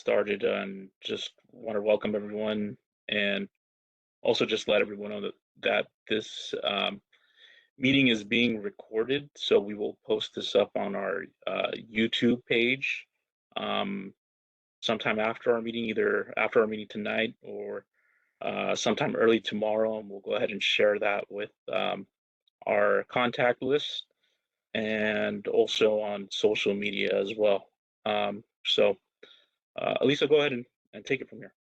started and just want to welcome everyone and also just let everyone know that this meeting is being recorded. So we will post this up on our YouTube page um, sometime after our meeting, either after our meeting tonight or sometime early tomorrow. And we'll go ahead and share that with our contact list and also on social media as well. Elisa, go ahead and take it from here.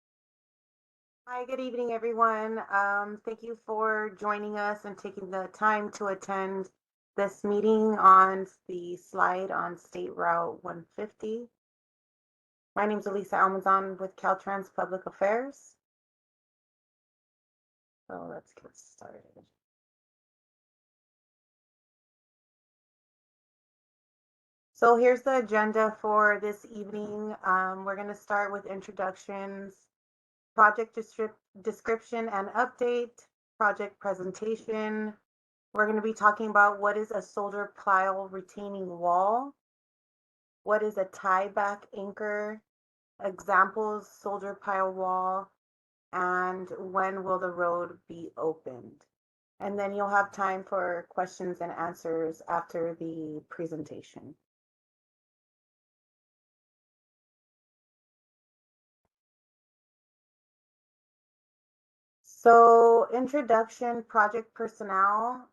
Hi, good evening, everyone. Thank you for joining us and taking the time to attend this meeting on the slide on State Route 150. My name is Elisa Almazan with Caltrans Public Affairs. So let's get started. So here's the agenda for this evening. We're going to start with introductions, project description and update, project presentation. We're going to be talking about what is a soldier pile retaining wall, what is a tieback anchor, examples soldier pile wall, and when will the road be opened. And then you'll have time for questions and answers after the presentation. So introduction, project personnel.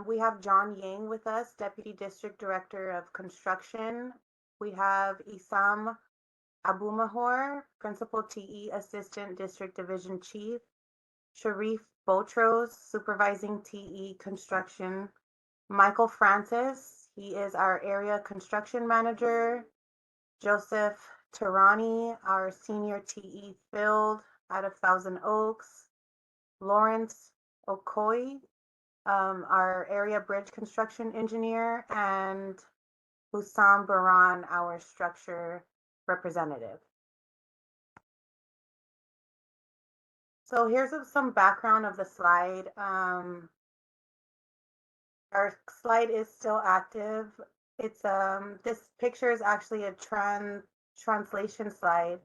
We have John Yang with us, Deputy District Director of Construction. We have Isam Abumahor, Principal TE Assistant District Division Chief. Sharif Botros, Supervising TE Construction. Michael Francis, he is our Area Construction Manager. Joseph Tirani, our Senior TE Field out of Thousand Oaks. Lawrence Okoye, our area bridge construction engineer, and Hussam Baran, our structure representative. So here's some background of the slide. Our slide is still active. It's this picture is actually a translation slide.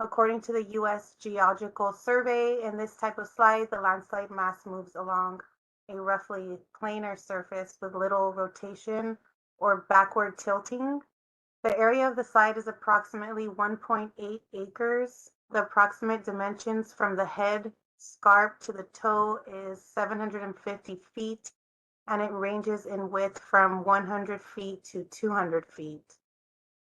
According to the U.S. Geological Survey, in this type of slide, the landslide mass moves along a roughly planar surface with little rotation or backward tilting. The area of the slide is approximately 1.8 acres. The approximate dimensions from the head scarp to the toe is 750 feet, and it ranges in width from 100 feet to 200 feet.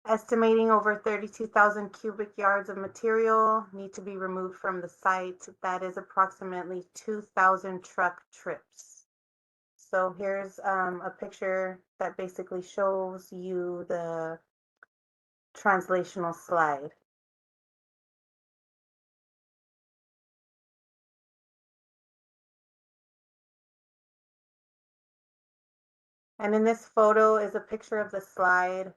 Estimating over 32,000 cubic yards of material need to be removed from the site. That is approximately 2,000 truck trips. So here's a picture that basically shows you the translational slide. And in this photo is a picture of the slide.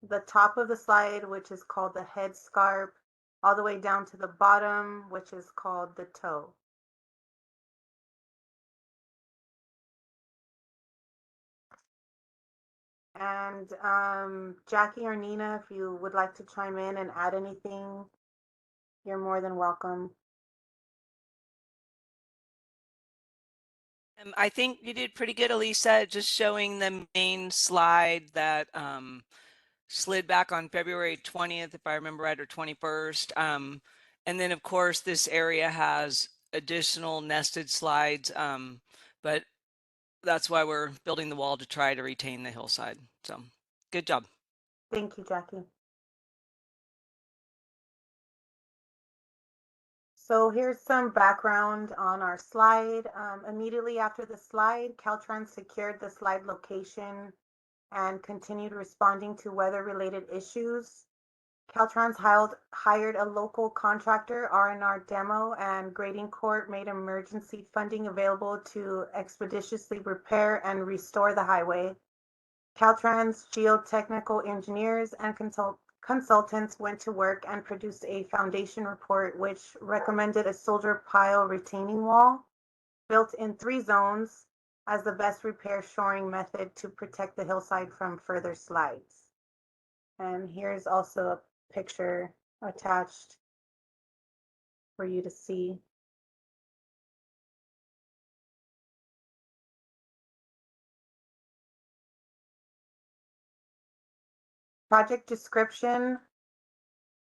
The top of the slide, which is called the head scarp, all the way down to the bottom, which is called the toe. And Jackie or Nina, if you would like to chime in and add anything, you're more than welcome. I think you did pretty good, Elisa, just showing the main slide that slid back on February 20th, if I remember right, or 21st. And then, of course, this area has additional nested slides, but that's why we're building the wall to try to retain the hillside. So good job. Thank you, Jackie. So here's some background on our slide. Immediately after the slide, Caltrans secured the slide location and continued responding to weather-related issues. Caltrans hired a local contractor, R&R Demo, and Grading Corp made emergency funding available to expeditiously repair and restore the highway. Caltrans geotechnical engineers and consultants went to work and produced a foundation report which recommended a soldier pile retaining wall built in 3 zones as the best repair shoring method to protect the hillside from further slides. And here's also a picture attached for you to see. Project description.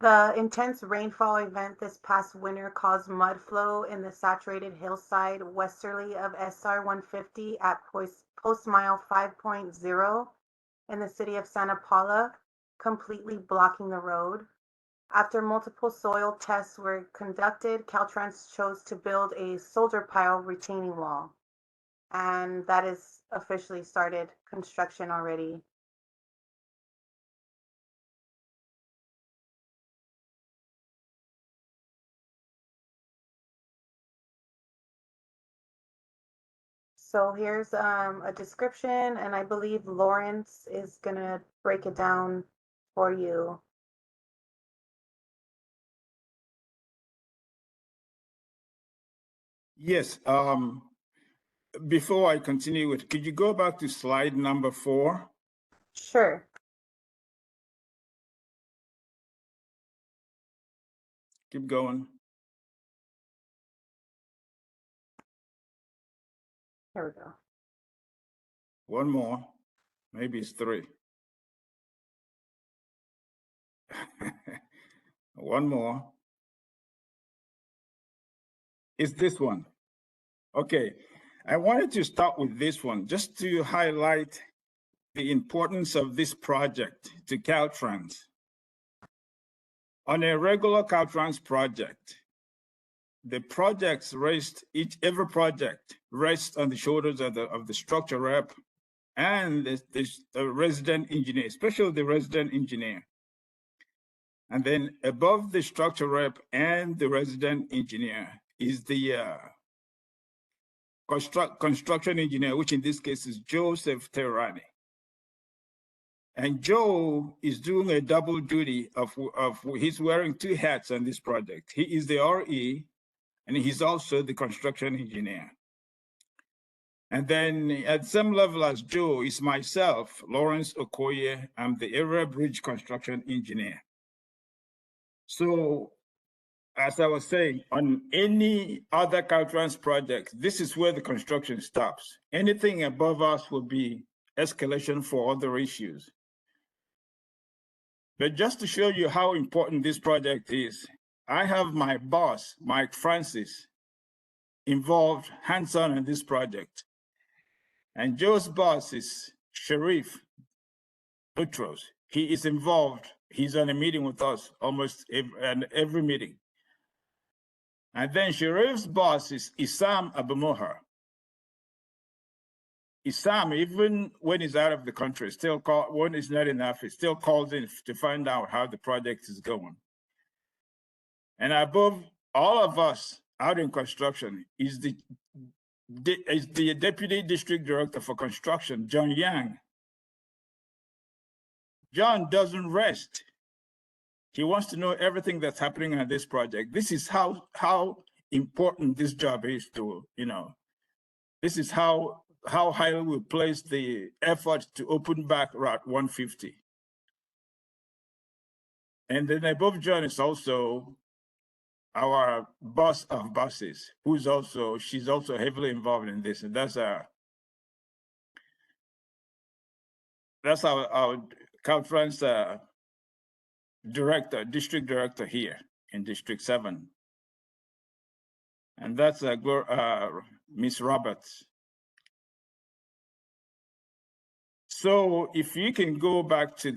The intense rainfall event this past winter caused mud flow in the saturated hillside westerly of SR 150 at post mile 5.0 in the city of Santa Paula, completely blocking the road. After multiple soil tests were conducted, Caltrans chose to build a soldier pile retaining wall. And that is officially started construction already. So here's a description, and I believe Lawrence is gonna break it down for you. Yes. Before I continue with, could you go back to slide number 4? Sure. Keep going. Here we go. One more. Maybe it's 3. One more. It's this one. Okay. I wanted to start with this one just to highlight the importance of this project to Caltrans. On a regular Caltrans project, the projects every project rests on the shoulders of the structure rep and the resident engineer, especially the resident engineer. And then above the structure rep and the resident engineer is the construction engineer, which in this case is Joseph Terrani. And Joe is doing a double duty he's wearing 2 hats on this project. He is the RE, and he's also the construction engineer. And then at the same level as Joe is myself, Lawrence Okoye. I'm the area bridge construction engineer. So as I was saying, on any other Caltrans project, this is where the construction stops. Anything above us will be escalation for other issues. But just to show you how important this project is, I have my boss, Mike Francis, involved hands-on in this project. And Joe's boss is Sharif Boutros. He is involved. He's on a meeting with us almost every meeting. And then Sharif's boss is Issam Abumohar. Issam, even when he's out of the country, when he's not in office, still calls in to find out how the project is going. And above all of us out in construction is the Deputy District Director for Construction, John Yang. John doesn't rest. He wants to know everything that's happening on this project. This is how important this job is to, this is how highly we place the effort to open back Route 150. And then above John is also our boss of buses, she's also heavily involved in this. And that's our Caltrans district director here in District 7. And that's Ms. Roberts. So if you can go back to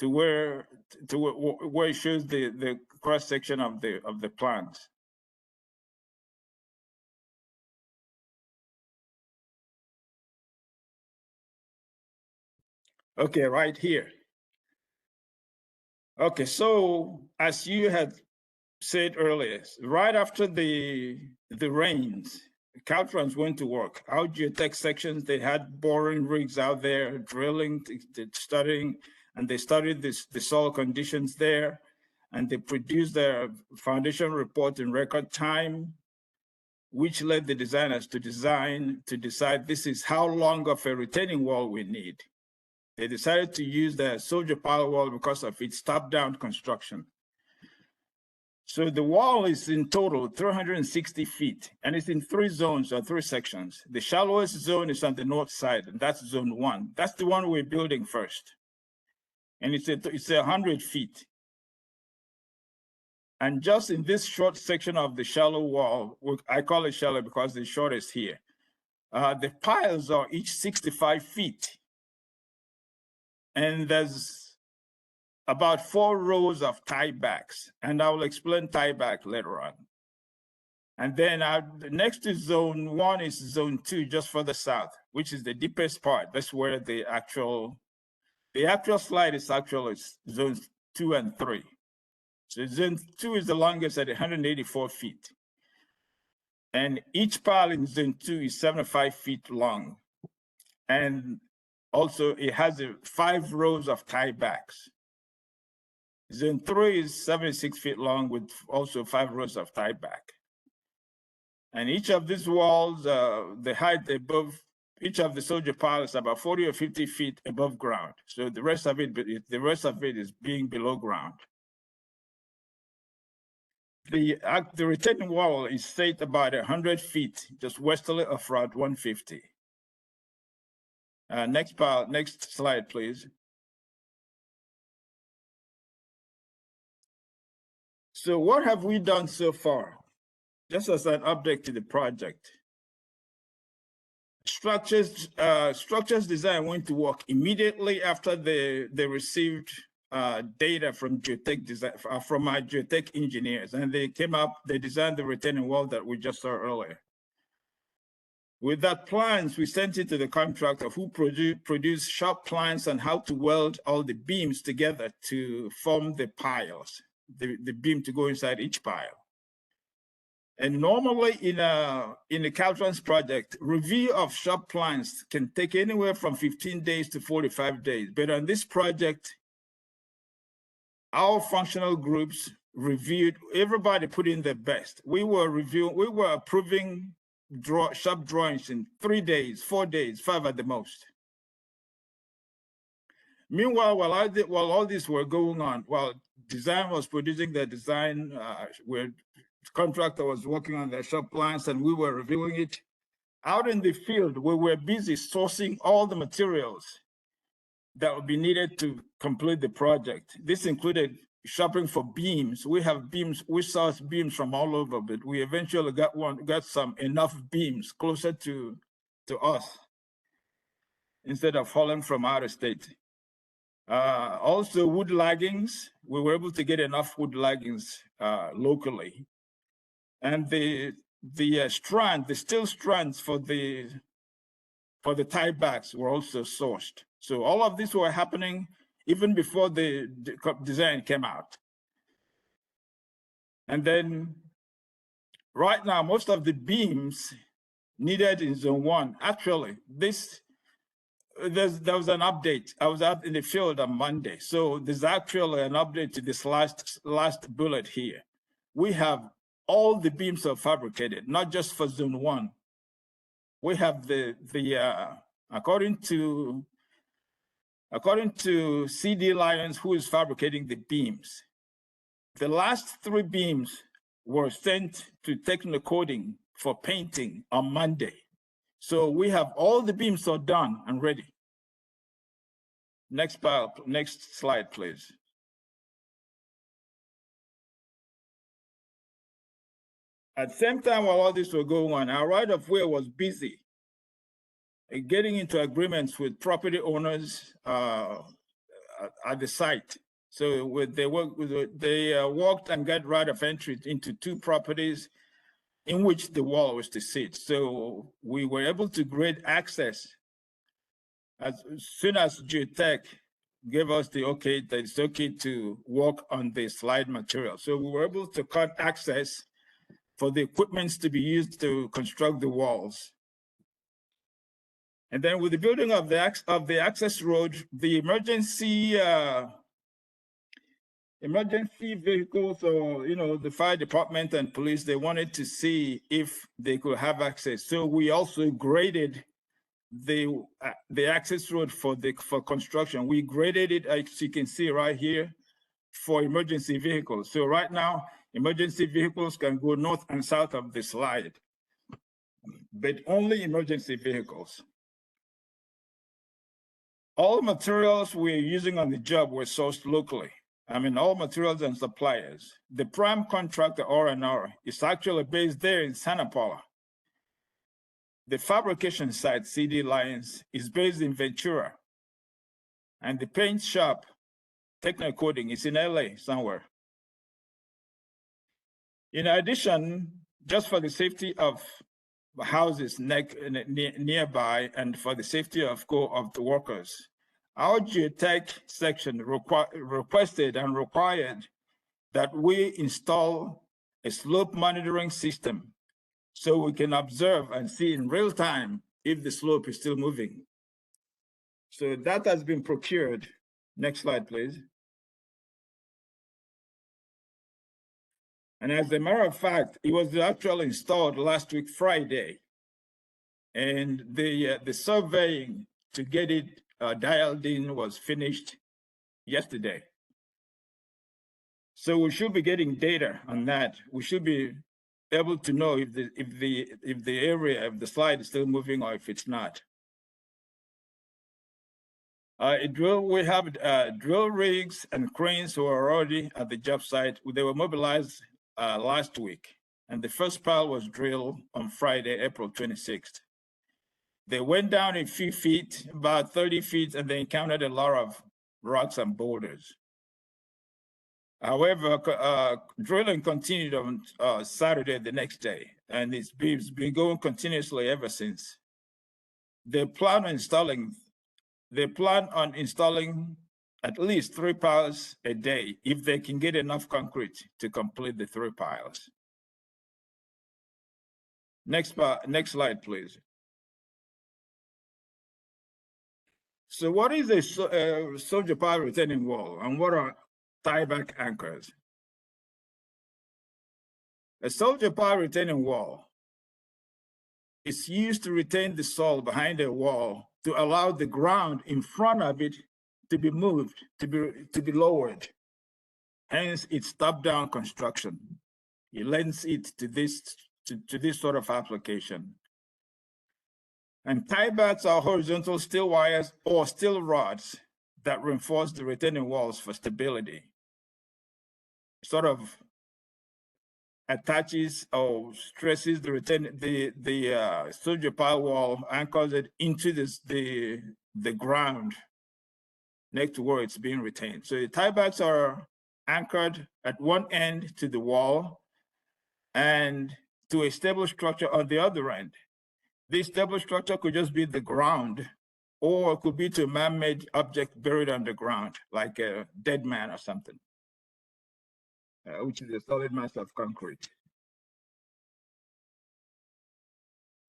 where it shows the cross section of the plant. Okay, right here. Okay, so as you had said earlier, right after the rains, Caltrans went to work. Out geotech sections, they had boring rigs out there, drilling, studying, and they studied the soil conditions there, and they produced their foundation report in record time, which led the designers to decide this is how long of a retaining wall we need. They decided to use the soldier pile wall because of its top-down construction. So the wall is in total 360 feet, and it's in 3 zones or 3 sections. The shallowest zone is on the north side, and that's zone 1. That's the one we're building first. And it's 100 feet. And just in this short section of the shallow wall, I call it shallow because the shortest here, the piles are each 65 feet. And there's about 4 rows of tiebacks, and I will explain tieback later on. And then the next to zone 1 is zone 2, just further south, which is the deepest part. That's where the actual slide is actually zones 2 and 3. So zone 2 is the longest at 184 feet. And each pile in zone 2 is 75 feet long. And also it has 5 rows of tiebacks. Zone 3 is 76 feet long with also 5 rows of tieback. And each of these walls, the height above each of the soldier piles is about 40 or 50 feet above ground. So the rest of it is being below ground. The retaining wall is set about 100 feet just westerly of Route 150. Next slide, please. So what have we done so far? Just as an update to the project. Structures design went to work immediately after they received data from geotech design from our geotech engineers, and they designed the retaining wall that we just saw earlier. With that plans, we sent it to the contractor who produced shop plans on how to weld all the beams together to form the piles, the beam to go inside each pile. And normally in a Caltrans project, review of shop plans can take anywhere from 15 days to 45 days. But on this project, our functional groups reviewed, everybody put in their best. We were approving shop drawings in 3 days, 4 days, 5 at the most. Meanwhile, while all this were going on, while design was producing their design, where contractor was working on their shop plans and we were reviewing it, out in the field, we were busy sourcing all the materials that would be needed to complete the project. This included shopping for beams. We have beams, we source beams from all over, but we eventually got enough beams closer to us instead of hauling from out of state. Also wood laggings, we were able to get enough wood laggings locally. And the steel strands for the tiebacks were also sourced. So all of this were happening even before the design came out. And then right now, most of the beams needed in zone 1, actually, there was an update. I was out in the field on Monday. So there's actually an update to this last bullet here. We have all the beams are fabricated, not just for zone 1. We have according to CD Lyons, who is fabricating the beams, the last 3 beams were sent to Technocoating for painting on Monday. So we have all the beams are done and ready. Next slide, please. At the same time, while all this was going on, our right-of-way was busy getting into agreements with property owners at the site. So they walked and got right of entry into 2 properties in which the wall was to sit. So we were able to grade access as soon as Geotech gave us the okay, that it's okay to walk on the slide material. So we were able to cut access for the equipments to be used to construct the walls. And then with the building of the access road, the emergency vehicles, or the fire department and police, they wanted to see if they could have access. So we also graded the access road for construction. We graded it, as you can see right here, for emergency vehicles. So right now, emergency vehicles can go north and south of the slide, but only emergency vehicles. All materials we're using on the job were sourced locally. I mean, all materials and suppliers. The prime contractor, R&R, is actually based there in Santa Paula. The fabrication site, CD Lyons, is based in Ventura. And the paint shop, Technocoating, is in LA somewhere. In addition, just for the safety of houses nearby and for the safety of the workers, our geotech section requested and required that we install a slope monitoring system so we can observe and see in real time if the slope is still moving. So that has been procured. Next slide, please. And as a matter of fact, it was actually installed last week, Friday. And the surveying to get it dialed in was finished yesterday. So we should be getting data on that. We should be able to know if the area of the slide is still moving or if it's not. We have drill rigs and cranes who are already at the job site. They were mobilized last week, and the first pile was drilled on Friday, April 26th. They went down a few feet, about 30 feet, and they encountered a lot of rocks and boulders. However, drilling continued on Saturday, the next day, and it's been going continuously ever since. They plan on installing at least 3 piles a day if they can get enough concrete to complete the 3 piles. Next slide, please. So what is a soldier pile retaining wall, and what are tieback anchors? A soldier pile retaining wall is used to retain the soil behind a wall to allow the ground in front of it to be moved, to be lowered. Hence, it's top-down construction. It lends it to this sort of application. And tiebacks are horizontal steel wires or steel rods that reinforce the retaining walls for stability. Sort of attaches or stresses the soldier pile wall, anchors it into the ground next to where it's being retained. So the tiebacks are anchored at one end to the wall and to a stable structure on the other end. This stable structure could just be the ground, or it could be to a man-made object buried underground, like a dead man or something, which is a solid mass of concrete.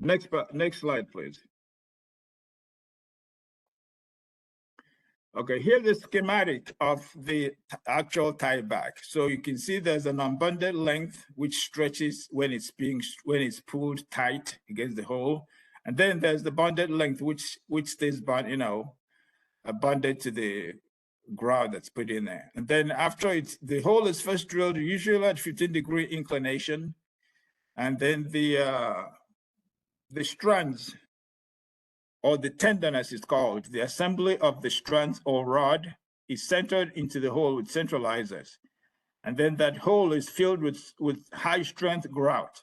Next slide, please. Okay, here's the schematic of the actual tieback. So you can see there's an unbonded length which stretches when it's pulled tight against the hole, and then there's the bonded length which stays bonded to the ground that's put in there. And then after the hole is first drilled, usually at 15-degree inclination, and then the strands, or the tendon as it's called, the assembly of the strands or rod is centered into the hole with centralizers. And then that hole is filled with high strength grout.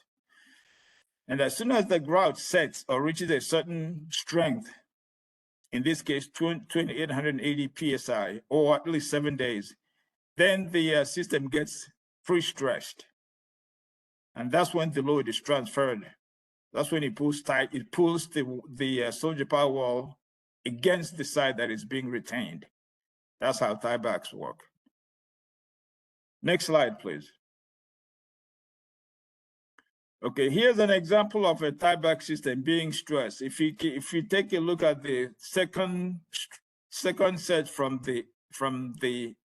And as soon as the grout sets or reaches a certain strength, in this case, 2,880 PSI, or at least 7 days, then the system gets pre-stressed. And that's when the load is transferred. That's when it pulls tight. It pulls the soldier pile wall against the side that is being retained. That's how tiebacks work. Next slide, please. Okay, here's an example of a tieback system being stressed. If you take a look at the second set from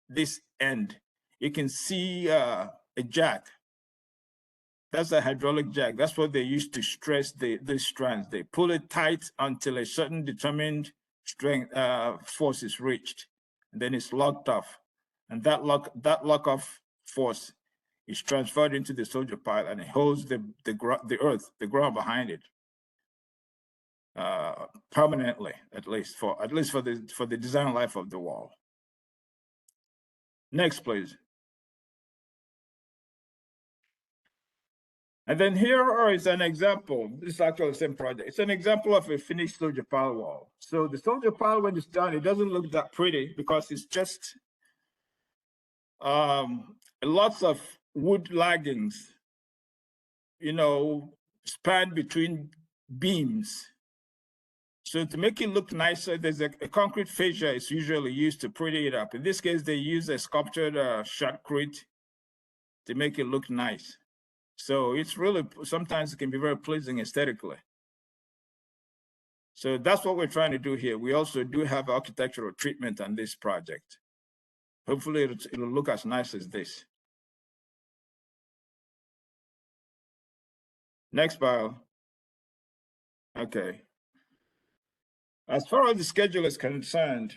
this end, you can see a jack That's a hydraulic jack. That's what they use to stress the strands. They pull it tight until a certain determined strength force is reached, and then it's locked off. And that lock off force is transferred into the soldier pile, and it holds the ground behind it permanently, at least for the design life of the wall. Next, please. And then here is an example. This is actually the same project. It's an example of a finished soldier pile wall. So the soldier pile, when it's done, it doesn't look that pretty because it's just lots of wood laggings, spanned between beams. So to make it look nicer, there's a concrete fascia is usually used to pretty it up. In this case, they use a sculptured shotcrete to make it look nice. So it's really, sometimes it can be very pleasing aesthetically. So that's what we're trying to do here. We also do have architectural treatment on this project. Hopefully it'll look as nice as this. Next file. Okay. As far as the schedule is concerned,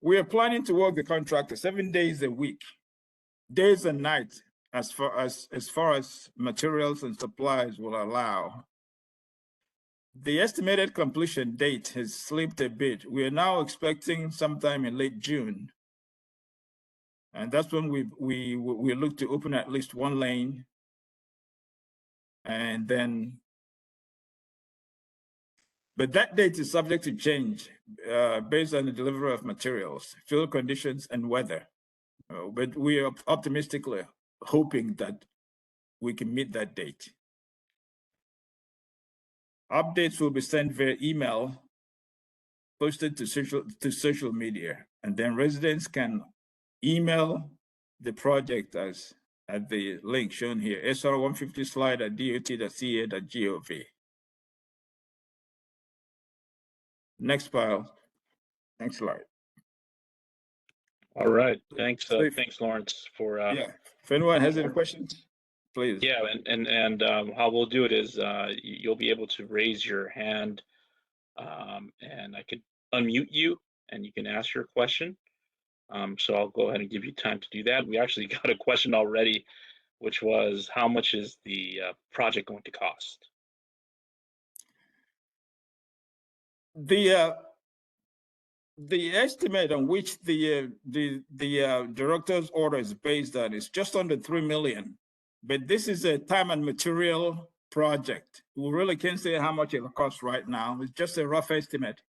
we are planning to work the contractor 7 days a week, days and nights, as far as materials and supplies will allow. The estimated completion date has slipped a bit. We are now expecting sometime in late June. And that's when we look to open at least one lane. And then, but that date is subject to change based on the delivery of materials, field conditions, and weather. But we are optimistically hoping that we can meet that date. Updates will be sent via email, posted to social media, and then residents can email the project us at the link shown here, sr150slide@dot.ca.gov. Next file. Next slide. All right. Thanks, thanks, Lawrence, for yeah. If anyone has any questions, please. Yeah, and how we'll do it is you'll be able to raise your hand, and I could unmute you, and you can ask your question. So I'll go ahead and give you time to do that. We actually got a question already, which was, how much is the project going to cost? The estimate on which the director's order is based on is just under 3 million, but this is a time and material project. We really can't say how much it'll cost right now. It's just a rough estimate.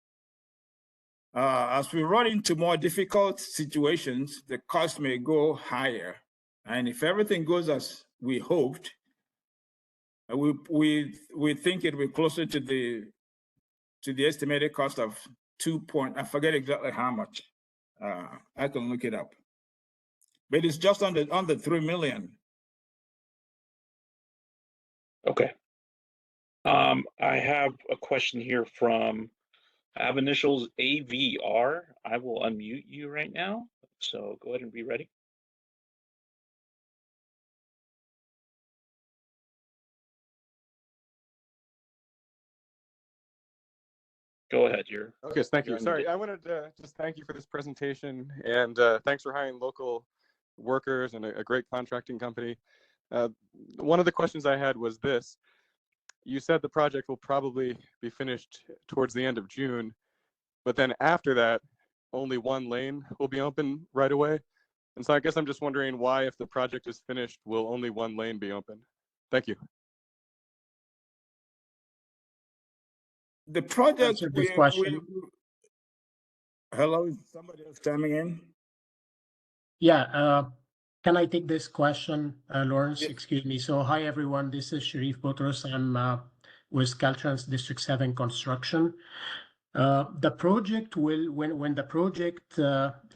As we run into more difficult situations, the cost may go higher. And if everything goes as we hoped, we think it'll be closer to the estimated cost of I forget exactly how much. I can look it up. But it's just under 3 million. Okay. I have a question here from, I have initials AVR. I will unmute you right now. So go ahead and be ready. Go ahead, Okay, thank you. Sorry, I wanted to just thank you for this presentation, and thanks for hiring local workers and a great contracting company. One of the questions I had was this. You said the project will probably be finished towards the end of June, but then after that, only one lane will be open right away. And so I guess I'm just wondering why, if the project is finished, will only one lane be open? Thank you. The project. Answer this question. Hello, is somebody else coming in? Yeah, can I take this question, Lawrence? Yeah. Excuse me. So, hi everyone. This is Sharif Boutros. I'm with Caltrans District 7 Construction. The project will, when the project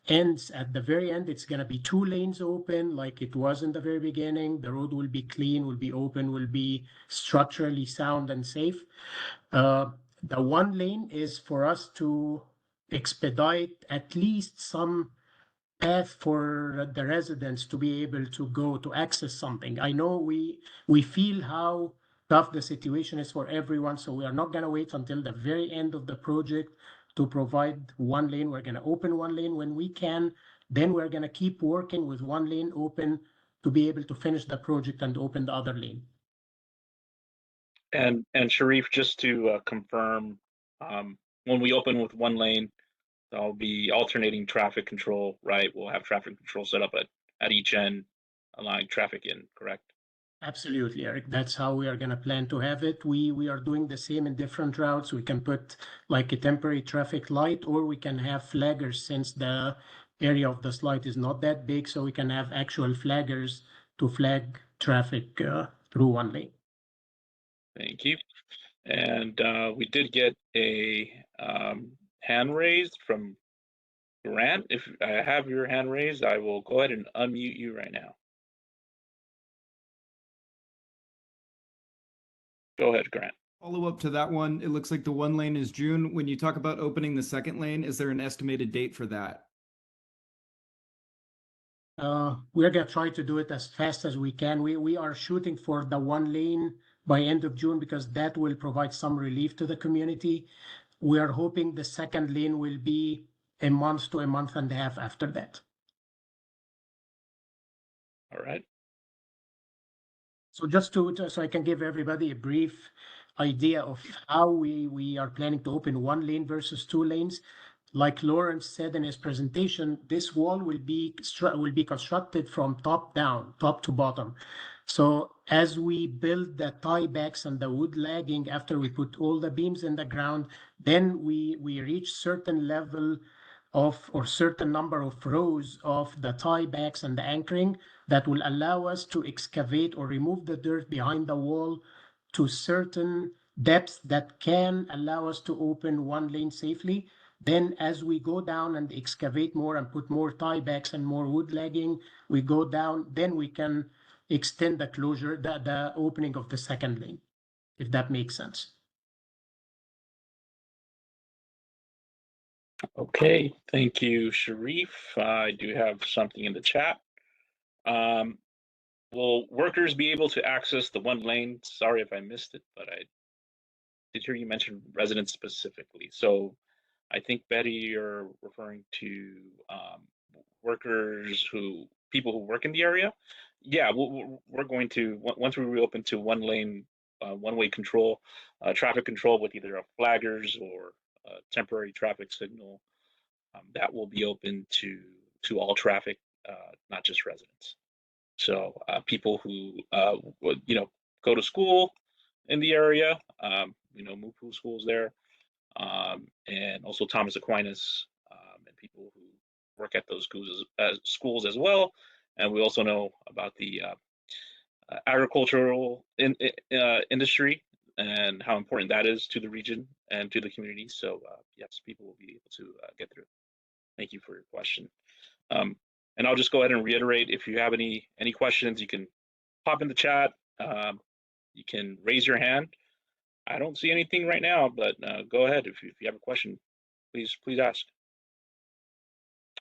ends, at the very end, it's going to be 2 lanes open like it was in the very beginning. The road will be clean, will be open, will be structurally sound and safe. The 1 lane is for us to expedite at least some path for the residents to be able to go to access something. I know we feel how tough the situation is for everyone, so we are not going to wait until the very end of the project to provide one lane. We're going to open one lane when we can. Then we're going to keep working with one lane open to be able to finish the project and open the other lane. And Sharif, just to confirm, when we open with one lane, there'll be alternating traffic control, right? We'll have traffic control set up at each end, allowing traffic in, correct? Absolutely, Eric. That's how we are going to plan to have it. We are doing the same in different routes. We can put like a temporary traffic light, or we can have flaggers since the area of the slide is not that big, so we can have actual flaggers to flag traffic through one lane. Thank you. And we did get a hand raised from Grant. If I have your hand raised, I will go ahead and unmute you right now. Go ahead, Grant. Follow up to that one. It looks like the one lane is June. When you talk about opening the second lane, is there an estimated date for that? We're going to try to do it as fast as we can. We are shooting for the one lane by end of June because that will provide some relief to the community. We are hoping the second lane will be a month to a month and a half after that. All right. So just so I can give everybody a brief idea of how we are planning to open one lane versus two lanes. Like Lawrence said in his presentation, this wall will be constructed from top down, top to bottom. So as we build the tiebacks and the wood lagging, after we put all the beams in the ground, then we reach certain level of or certain number of rows of the tiebacks and the anchoring that will allow us to excavate or remove the dirt behind the wall to certain depths that can allow us to open one lane safely. Then as we go down and excavate more and put more tiebacks and more wood lagging, we go down, then we can extend the closure, the opening of the second lane, if that makes sense. Okay, thank you, Sharif. I do have something in the chat. Will workers be able to access the one lane? Sorry if I missed it, but I did hear you mention residents specifically. So I think, Betty, you're referring to workers people who work in the area. Yeah, we're going to, once we reopen to one lane, one-way control, traffic control with either a flaggers or a temporary traffic signal, that will be open to all traffic, not just residents. So people who would, go to school in the area, Mupu schools there, and also Thomas Aquinas, and people who work at those schools as well. And we also know about the agricultural industry and how important that is to the region and to the community. So yes, people will be able to get through. Thank you for your question. And I'll just go ahead and reiterate, if you have any questions, you can pop in the chat. You can raise your hand. I don't see anything right now, but go ahead. If you have a question, please ask.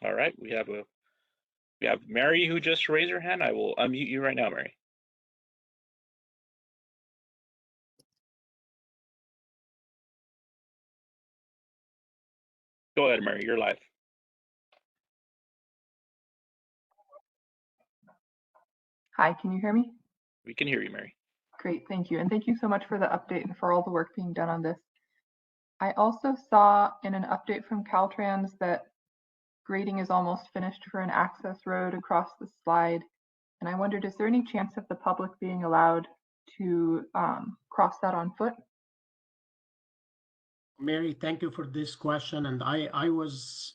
All right, we have Mary who just raised her hand. I will unmute you right now, Mary. Go ahead, Mary, you're live. Hi, can you hear me? We can hear you, Mary. Great, thank you. And thank you so much for the update and for all the work being done on this. I also saw in an update from Caltrans that grading is almost finished for an access road across the slide. And I wondered, is there any chance of the public being allowed to cross that on foot? Mary, thank you for this question. And I was,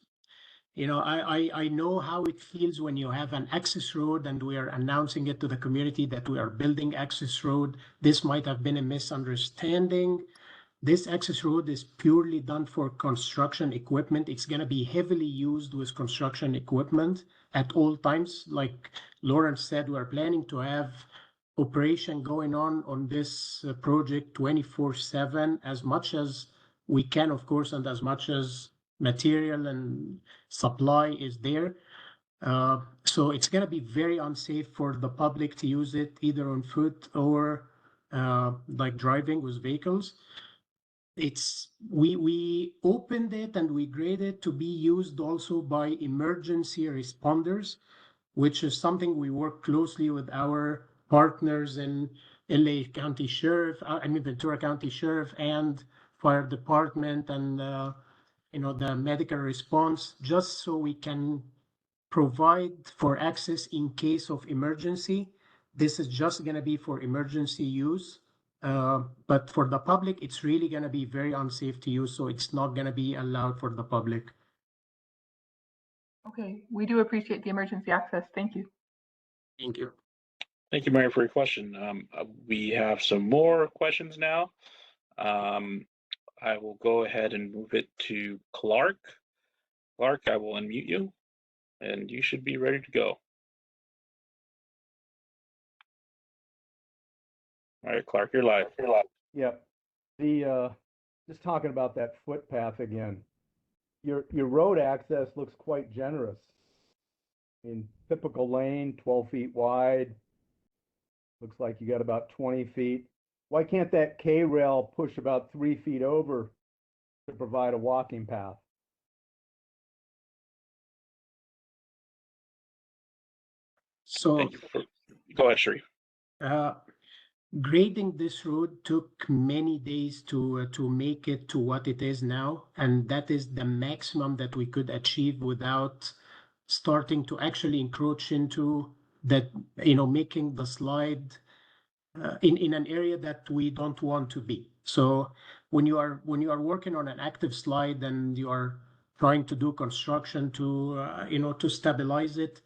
I know how it feels when you have an access road and we are announcing it to the community that we are building access road. This might have been a misunderstanding. This access road is purely done for construction equipment. It's going to be heavily used with construction equipment at all times. Like Lawrence said, we're planning to have operation going on this project 24/7 as much as we can, of course, and as much as material and supply is there. So it's going to be very unsafe for the public to use it either on foot or like driving with vehicles. We opened it and we graded to be used also by emergency responders, which is something we work closely with our partners in LA County Sheriff, Ventura County Sheriff and Fire Department and the medical response, just so we can provide for access in case of emergency. This is just going to be for emergency use. But for the public, it's really going to be very unsafe to use, so it's not going to be allowed for the public. Okay, we do appreciate the emergency access. Thank you. Thank you. Thank you, Mary, for your question. We have some more questions now. I will go ahead and move it to Clark. Clark, I will unmute you, and you should be ready to go. All right, Clark, you're live. Yeah, just talking about that footpath again. Your road access looks quite generous. In typical lane, 12 feet wide. Looks like you got about 20 feet. Why can't that K-rail push about 3 feet over to provide a walking path? So Thank you go ahead, Sharif. grading this road took many days to make it to what it is now, and that is the maximum that we could achieve without starting to actually encroach into that, making the slide in an area that we don't want to be. So when you are working on an active slide and you are trying to do construction to stabilize it,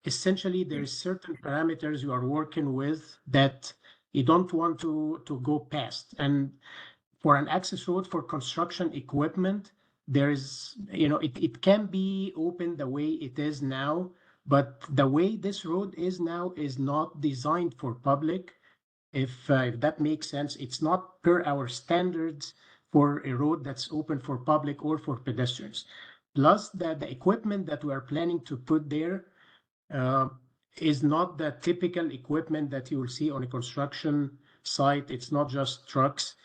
essentially there is certain parameters you are working with that you don't want to go past. And for an access road for construction equipment, there is, it can be open the way it is now, but the way this road is now is not designed for public. If that makes sense, it's not per our standards for a road that's open for public or for pedestrians. Plus, the equipment that we are planning to put there is not the typical equipment that you will see on a construction site. It's not just trucks.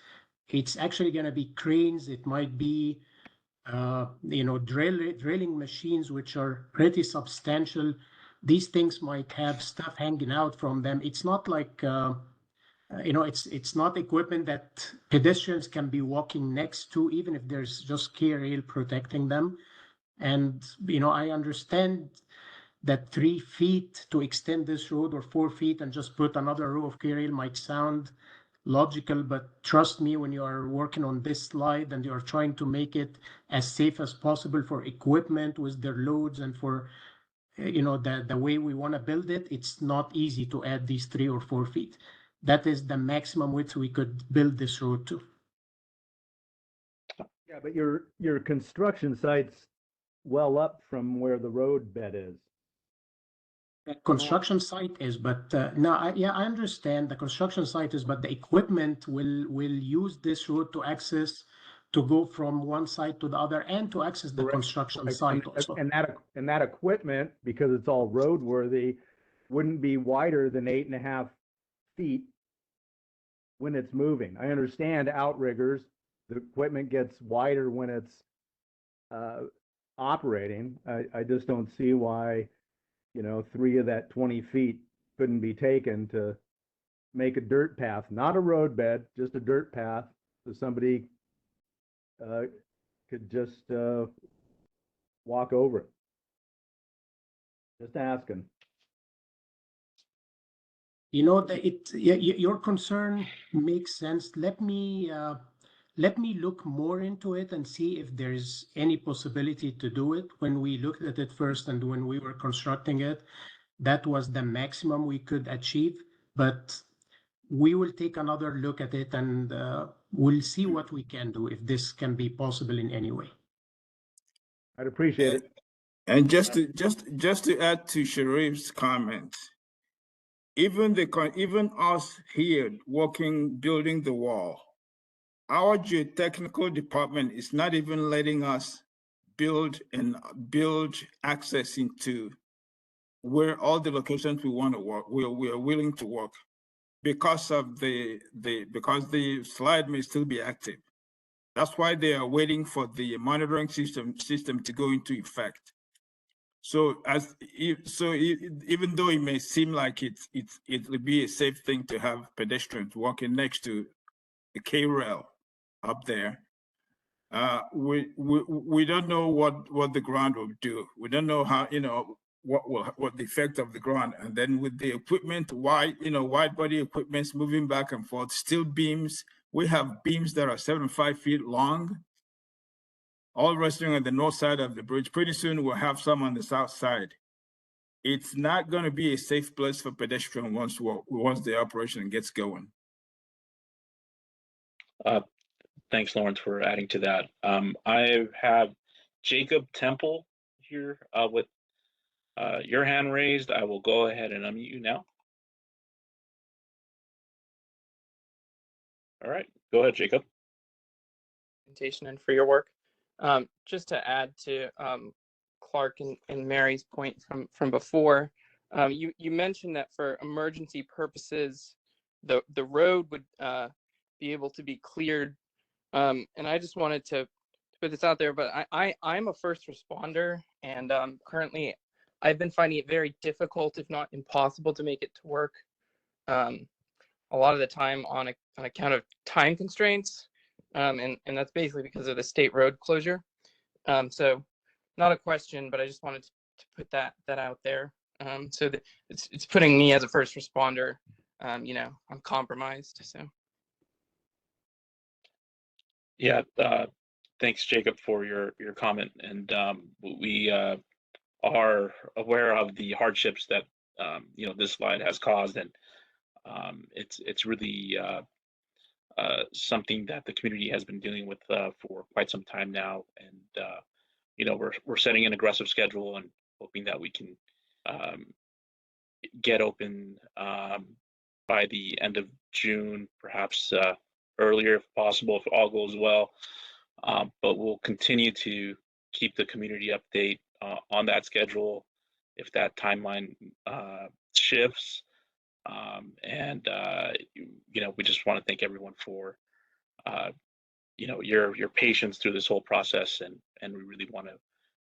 It's actually going to be cranes. It might be, drilling machines, which are pretty substantial. These things might have stuff hanging out from them. It's not like, it's not equipment that pedestrians can be walking next to, even if there's just K-rail protecting them. And, I understand that 3 feet to extend this road or 4 feet and just put another row of K-rail might sound logical, but trust me, when you are working on this slide and you are trying to make it as safe as possible for equipment with their loads and for the way we want to build it, it's not easy to add these 3 or 4 feet. That is the maximum width we could build this road to. Yeah, but your construction site's well up from where the road bed is. Construction site is, but no, I understand the construction site is, but the equipment will use this road to access, to go from one side to the other and to access the construction site also. And that equipment, because it's all roadworthy, wouldn't be wider than 8.5 feet when it's moving. I understand outriggers, the equipment gets wider when it's operating. I just don't see why 3 of that 20 feet couldn't be taken to make a dirt path, not a road bed, just a dirt path, so somebody could just walk over it. Just asking. Your concern makes sense. Let me look more into it and see if there's any possibility to do it. When we looked at it first and when we were constructing it, that was the maximum we could achieve. But we will take another look at it and we'll see what we can do, if this can be possible in any way. I'd appreciate it. And just to add to Sharif's comment, even us here building the wall, our geotechnical department is not even letting us build access into where all the locations we want to work, we are willing to work because of because the slide may still be active. That's why they are waiting for the monitoring system to go into effect. So even though it may seem like it will be a safe thing to have pedestrians walking next to the K-rail up there, we don't know what the ground will do. We don't know how, what the effect of the ground, and then with the equipment, wide body equipments moving back and forth, steel beams. We have beams that are 75 feet long, all resting on the north side of the bridge. Pretty soon we'll have some on the south side. It's not going to be a safe place for pedestrians once the operation gets going. Thanks, Lawrence, for adding to that. I have Jacob Temple here with your hand raised. I will go ahead and unmute you now. All right, go ahead, Jacob. And for your work. Just to add to Clark and Mary's point from before, you mentioned that for emergency purposes, the road would be able to be cleared. And I just wanted to put this out there, but I'm a first responder, and currently I've been finding it very difficult, if not impossible, to make it to work. A lot of the time on account of time constraints, and that's basically because of the state road closure. So not a question, but I just wanted to put that out there. So that it's putting me as a first responder, I'm compromised. So. Yeah, thanks, Jacob, for your comment. And we are aware of the hardships that this slide has caused, and it's really something that the community has been dealing with for quite some time now. And we're setting an aggressive schedule and hoping that we can get open by the end of June, perhaps earlier if possible, if all goes well. But we'll continue to keep the community update on that schedule if that timeline shifts. We just want to thank everyone for your patience through this whole process, and we really want to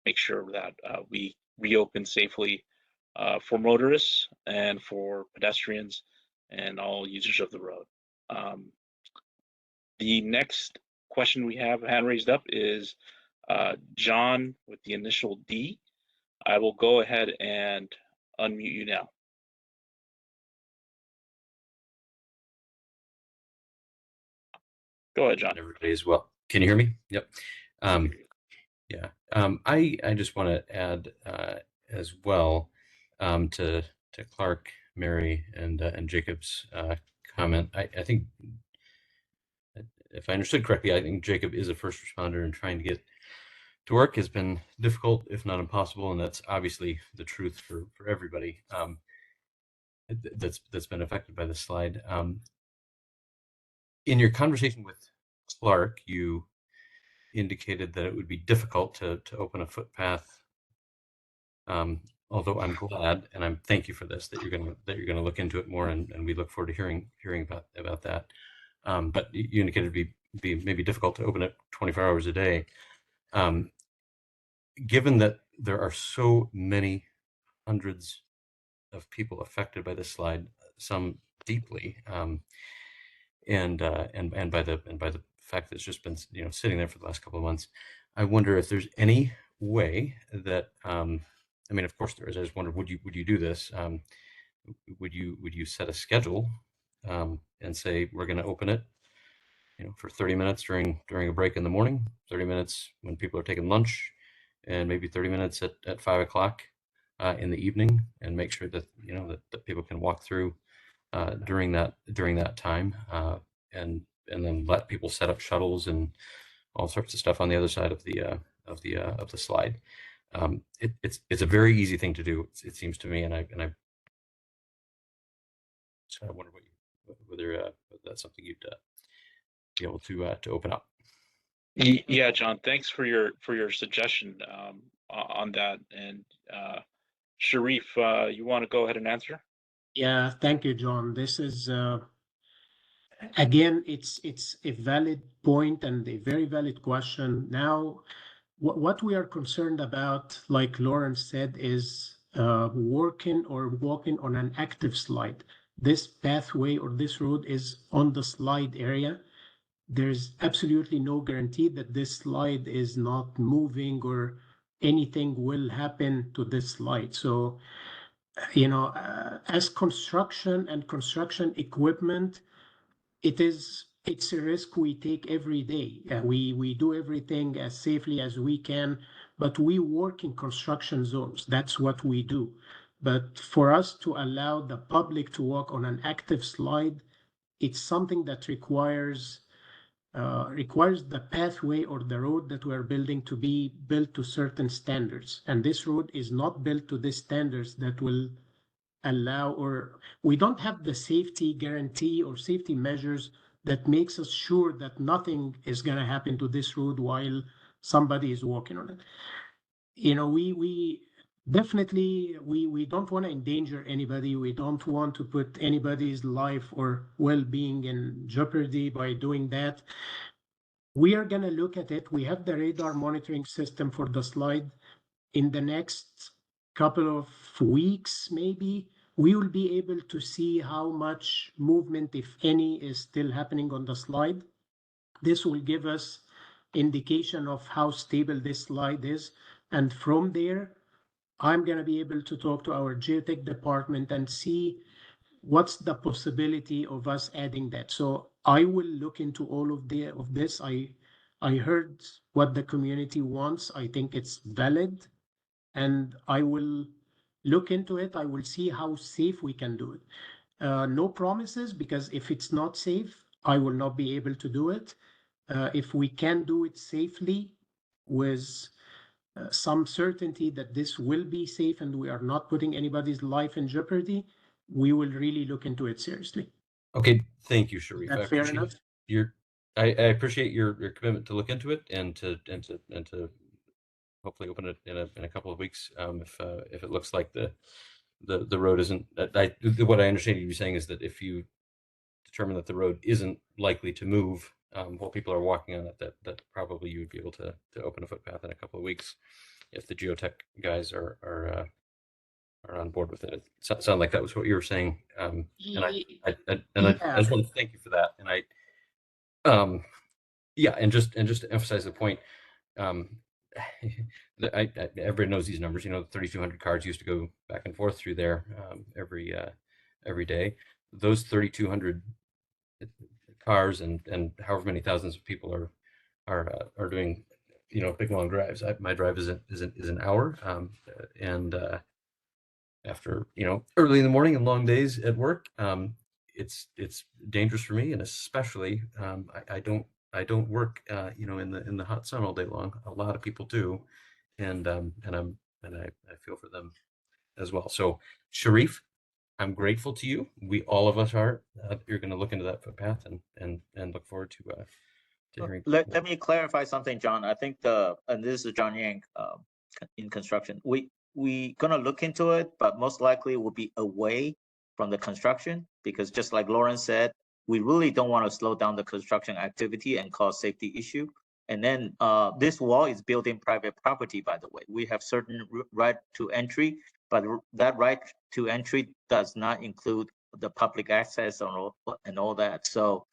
make sure that we reopen safely for motorists and for pedestrians and all users of the road. The next question we have hand raised up is John with the initial D. I will go ahead and unmute you now. Go ahead, John. Everybody as well. Can you hear me? Yep. Yeah. I just want to add as well to Clark, Mary, and Jacob's comment. I think, if I understood correctly, I think Jacob is a first responder, and trying to get to work has been difficult, if not impossible, and that's obviously the truth for everybody that's been affected by this slide. In your conversation with Clark, you indicated that it would be difficult to open a footpath. Although I'm glad, and I'm thank you for this, that you're gonna look into it more, and we look forward to hearing about that. But you indicated it'd be maybe difficult to open it 24 hours a day. Given that there are so many hundreds of people affected by this slide, some deeply, and by the fact that it's just been sitting there for the last couple of months, I wonder if there's any way that I mean, of course there is. I just wonder, would you do this? Would you set a schedule and say we're going to open it, for 30 minutes during a break in the morning, 30 minutes when people are taking lunch, and maybe 30 minutes at 5 o'clock in the evening, and make sure that that people can walk through during that time, and then let people set up shuttles and all sorts of stuff on the other side of the slide. It's a very easy thing to do, it seems to me, and I wonder whether that's something you'd be able to open up. Yeah, John, thanks for your suggestion on that. And Sharif, you want to go ahead and answer? Yeah, thank you, John. This is again, it's a valid point and a very valid question. Now, what we are concerned about, like Lawrence said, is working or walking on an active slide. This pathway or this road is on the slide area. There's absolutely no guarantee that this slide is not moving or anything will happen to this slide. So, as construction and construction equipment, it's a risk we take every day. We do everything as safely as we can, but we work in construction zones. That's what we do. But for us to allow the public to walk on an active slide, it's something that requires the pathway or the road that we're building to be built to certain standards. And this road is not built to the standards that will allow, or we don't have the safety guarantee or safety measures that makes us sure that nothing is going to happen to this road while somebody is walking on it. We definitely we don't want to endanger anybody. We don't want to put anybody's life or well-being in jeopardy by doing that. We are going to look at it. We have the radar monitoring system for the slide. In the next couple of weeks, maybe, we will be able to see how much movement, if any, is still happening on the slide. This will give us indication of how stable this slide is. And from there, I'm going to be able to talk to our geotech department and see what's the possibility of us adding that. So I will look into all of this. I heard what the community wants. I think it's valid, and I will look into it. I will see how safe we can do it. No promises, because if it's not safe, I will not be able to do it. If we can do it safely with some certainty that this will be safe and we are not putting anybody's life in jeopardy, we will really look into it seriously. Okay, thank you, Sharif. That I fair appreciate enough? I appreciate your commitment to look into it and to hopefully open it in a couple of weeks. If it looks like the road isn't, what I understand you saying is that if you determine that the road isn't likely to move while people are walking on it, that probably you would be able to open a footpath in a couple of weeks if the geotech guys are on board with it. It sounded like that was what you were saying, and I just want to thank you for that. And and just to emphasize the point, everybody knows these numbers. 3,200 cars used to go back and forth through there every day. Those 3,200 cars and however many thousands of people are doing big long drives. My drive is an hour, and after early in the morning and long days at work, it's dangerous for me, and especially I don't work in the hot sun all day long. A lot of people do, and I feel for them as well. So Sharif, I'm grateful to you. All of us are. You're going to look into that footpath and look forward to hearing. Let me clarify something, John. I think and this is John Yang in construction. We gonna look into it, but most likely will be away from the construction, because just like Lawrence said, we really don't want to slow down the construction activity and cause safety issue. And then this wall is built in private property, by the way. We have certain right to entry, but that right to entry does not include the public access and all that. So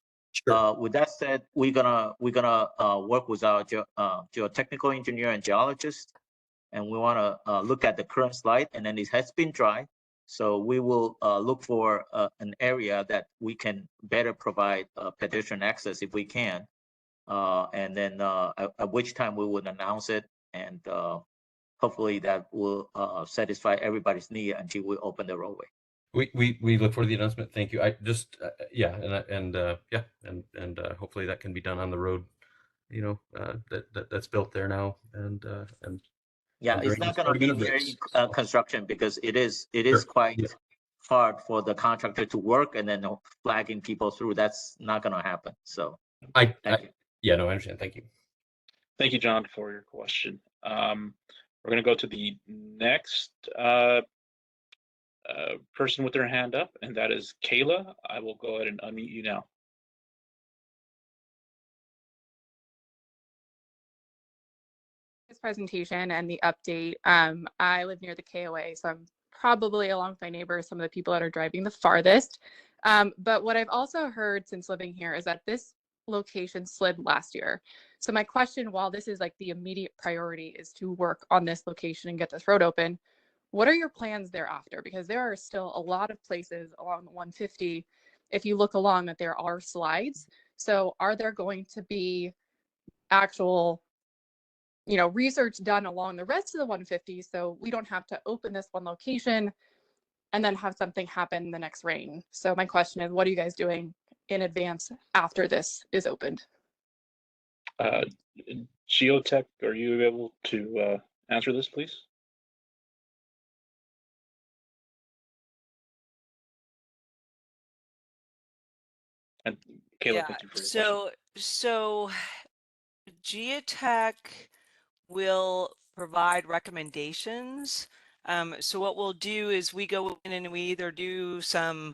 with that said, we're gonna work with our geotechnical engineer and geologist, and we want to look at the current slide, and then it has been dry. So we will look for an area that we can better provide pedestrian access if we can. And then at which time we would announce it, and hopefully that will satisfy everybody's need until we open the roadway. We look forward to the announcement. Thank you. I just and hopefully that can be done on the road, that's built there now, and yeah, it's not going to be very construction, because it is quite hard for the contractor to work and then flagging people through. That's not going to happen. So I understand. Thank you. Thank you, John, for your question. We're going to go to the next person with their hand up, and that is Kayla. I will go ahead and unmute you now. This presentation and the update. I live near the KOA, so I'm probably, along with my neighbors, some of the people that are driving the farthest. But what I've also heard since living here is that this location slid last year. So my question, while this is like the immediate priority, is to work on this location and get this road open, what are your plans thereafter? Because there are still a lot of places along the 150, if you look along, that there are slides. So are there going to be actual research done along the rest of the 150 so we don't have to open this one location and then have something happen the next rain? So my question is, what are you guys doing in advance after this is opened? Geotech, are you able to answer this, please? And Kayla, thank you for your question. So Geotech will provide recommendations. So what we'll do is we go in and we either do some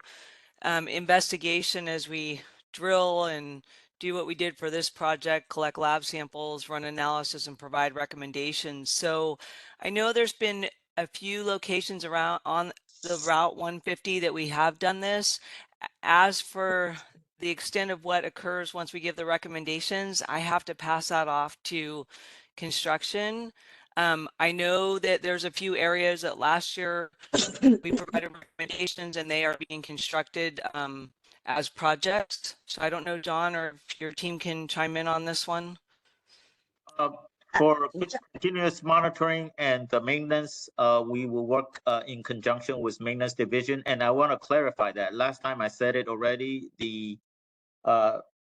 investigation as we drill and do what we did for this project, collect lab samples, run analysis, and provide recommendations. So I know there's been a few locations around on the Route 150 that we have done this. As for the extent of what occurs once we give the recommendations, I have to pass that off to construction. I know that there's a few areas that last year we provided recommendations and they are being constructed as projects. So I don't know, John, or if your team can chime in on this one. For continuous monitoring and the maintenance, we will work in conjunction with maintenance division. And I want to clarify that. Last time I said it already, the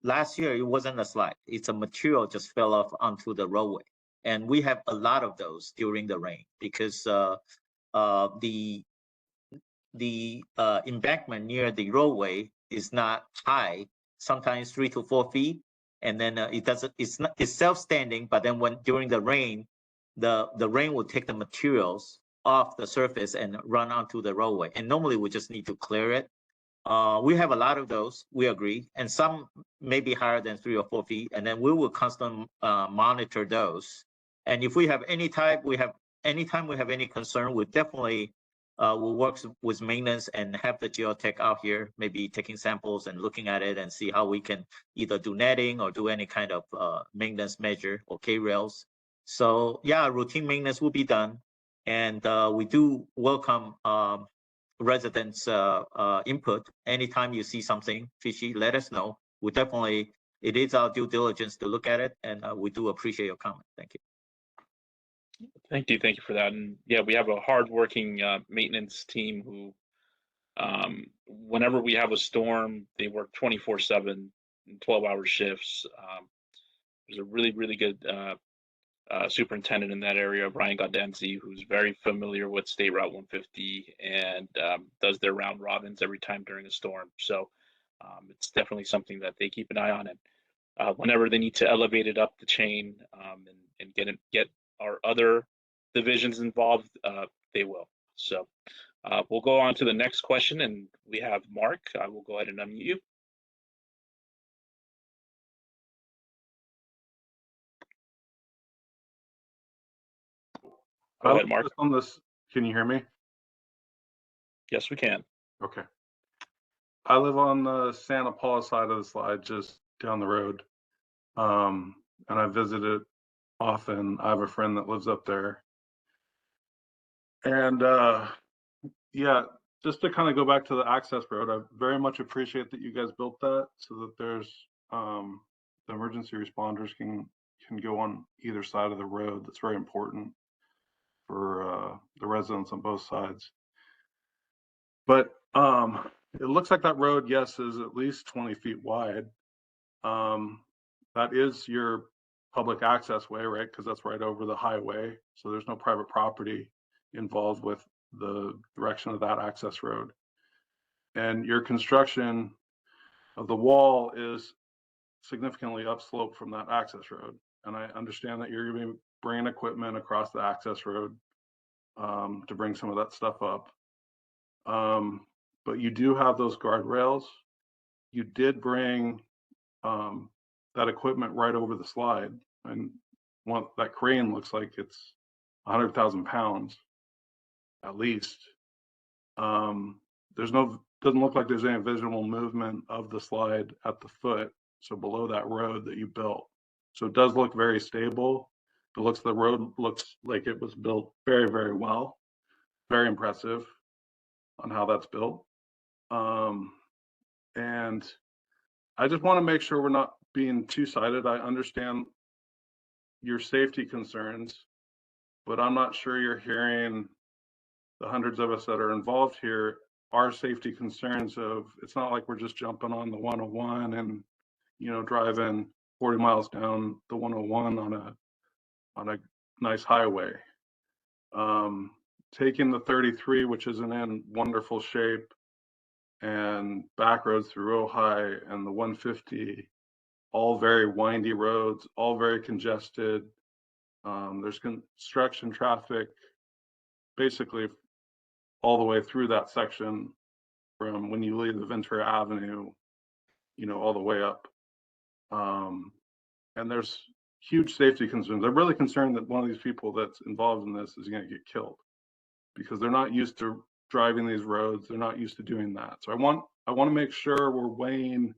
last year it wasn't a slide. It's a material just fell off onto the roadway. And we have a lot of those during the rain because the embankment near the roadway is not high, sometimes 3 to 4 feet. And then it's self-standing, but then when during the rain, the rain will take the materials off the surface and run onto the roadway. And normally we just need to clear it. We have a lot of those, we agree, and some may be higher than 3 or 4 feet, and then we will constantly monitor those. And if we have anytime we have any concern, we definitely will work with maintenance and have the geotech out here, maybe taking samples and looking at it and see how we can either do netting or do any kind of maintenance measure or K-rails. So yeah, routine maintenance will be done. And we do welcome residents' input. Anytime you see something fishy, let us know. We definitely, it is our due diligence to look at it, and we do appreciate your comment. Thank you. Thank you for that. And yeah, we have a hardworking maintenance team who, whenever we have a storm, they work 24/7, 12-hour shifts. There's a really good superintendent in that area, Brian Gaudenzi, who's very familiar with State Route 150 and does their round robins every time during a storm. So it's definitely something that they keep an eye on. And whenever they need to elevate it up the chain and get our other divisions involved, they will. So we'll go on to the next question, and we have Mark. I will go ahead and unmute you. Go ahead, Mark. On this, can you hear me? Yes, we can. Okay. I live on the Santa Paula side of the slide, just down the road. And I visit it often. I have a friend that lives up there. And yeah, just to kind of go back to the access road, I very much appreciate that you guys built that so that there's the emergency responders can go on either side of the road. That's very important for the residents on both sides. But it looks like that road, yes, is at least 20 feet wide. That is your public access way, right? Because that's right over the highway. So there's no private property involved with the direction of that access road. And your construction of the wall is significantly upslope from that access road. And I understand that you're going to be bringing equipment across the access road to bring some of that stuff up. But you do have those guardrails. You did bring that equipment right over the slide, and that crane looks like it's 100,000 pounds at least. Doesn't look like there's any visible movement of the slide at the foot, so below that road that you built. So it does look very stable. The road looks like it was built very, very well. Very impressive on how that's built. And I just want to make sure we're not being two-sided. I understand your safety concerns, but I'm not sure you're hearing the hundreds of us that are involved here, our safety concerns of, it's not like we're just jumping on the 101 and, you know, driving 40 miles down the 101 on a nice highway. Taking the 33, which isn't in wonderful shape, and back roads through Ojai and the 150, all very windy roads, all very congested. There's construction traffic basically all the way through that section from when you leave the Ventura Avenue, you know, all the way up. And there's huge safety concerns. I'm really concerned that one of these people that's involved in this is going to get killed because they're not used to driving these roads. They're not used to doing that. So I want to make sure we're weighing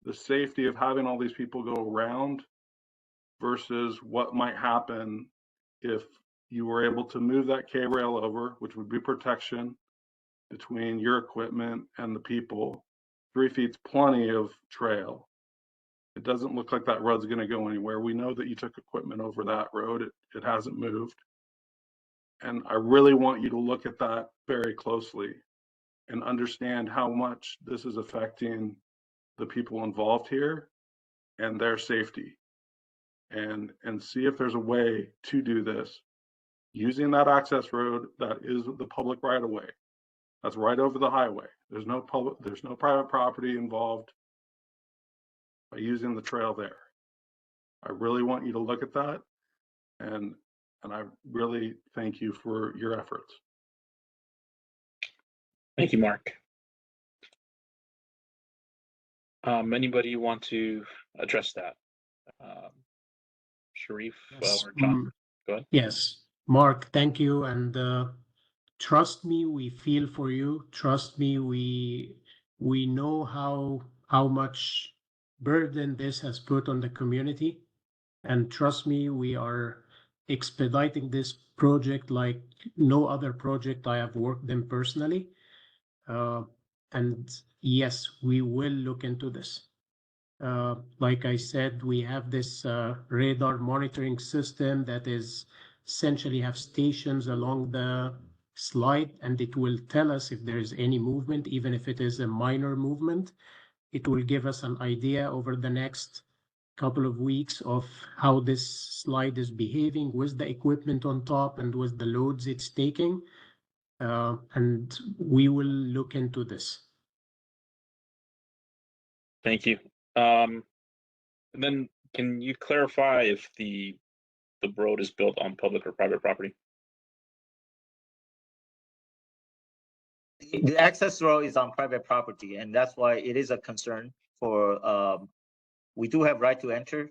the safety of having all these people go around versus what might happen if you were able to move that K-rail over, which would be protection between your equipment and the people. 3 feet's plenty of trail. It doesn't look like that road's going to go anywhere. We know that you took equipment over that road. It hasn't moved. And I really want you to look at that very closely and understand how much this is affecting the people involved here and their safety. And see if there's a way to do this using that access road that is the public right of way. That's right over the highway. There's no private property involved by using the trail there. I really want you to look at that, and I really thank you for your efforts. Thank you, Mark. Anybody want to address that? Sharif Yes. or John? Go ahead. Yes, Mark, thank you. And trust me, we feel for you. Trust me, we know how much burden this has put on the community. And trust me, we are expediting this project like no other project I have worked in personally. And yes, we will look into this. Like I said, we have this radar monitoring system that is essentially have stations along the slide, and it will tell us if there is any movement, even if it is a minor movement. It will give us an idea over the next couple of weeks of how this slide is behaving with the equipment on top and with the loads it's taking. And we will look into this. Thank you. And then can you clarify if the road is built on public or private property? The access road is on private property, and that's why it is a concern for, we do have right to enter.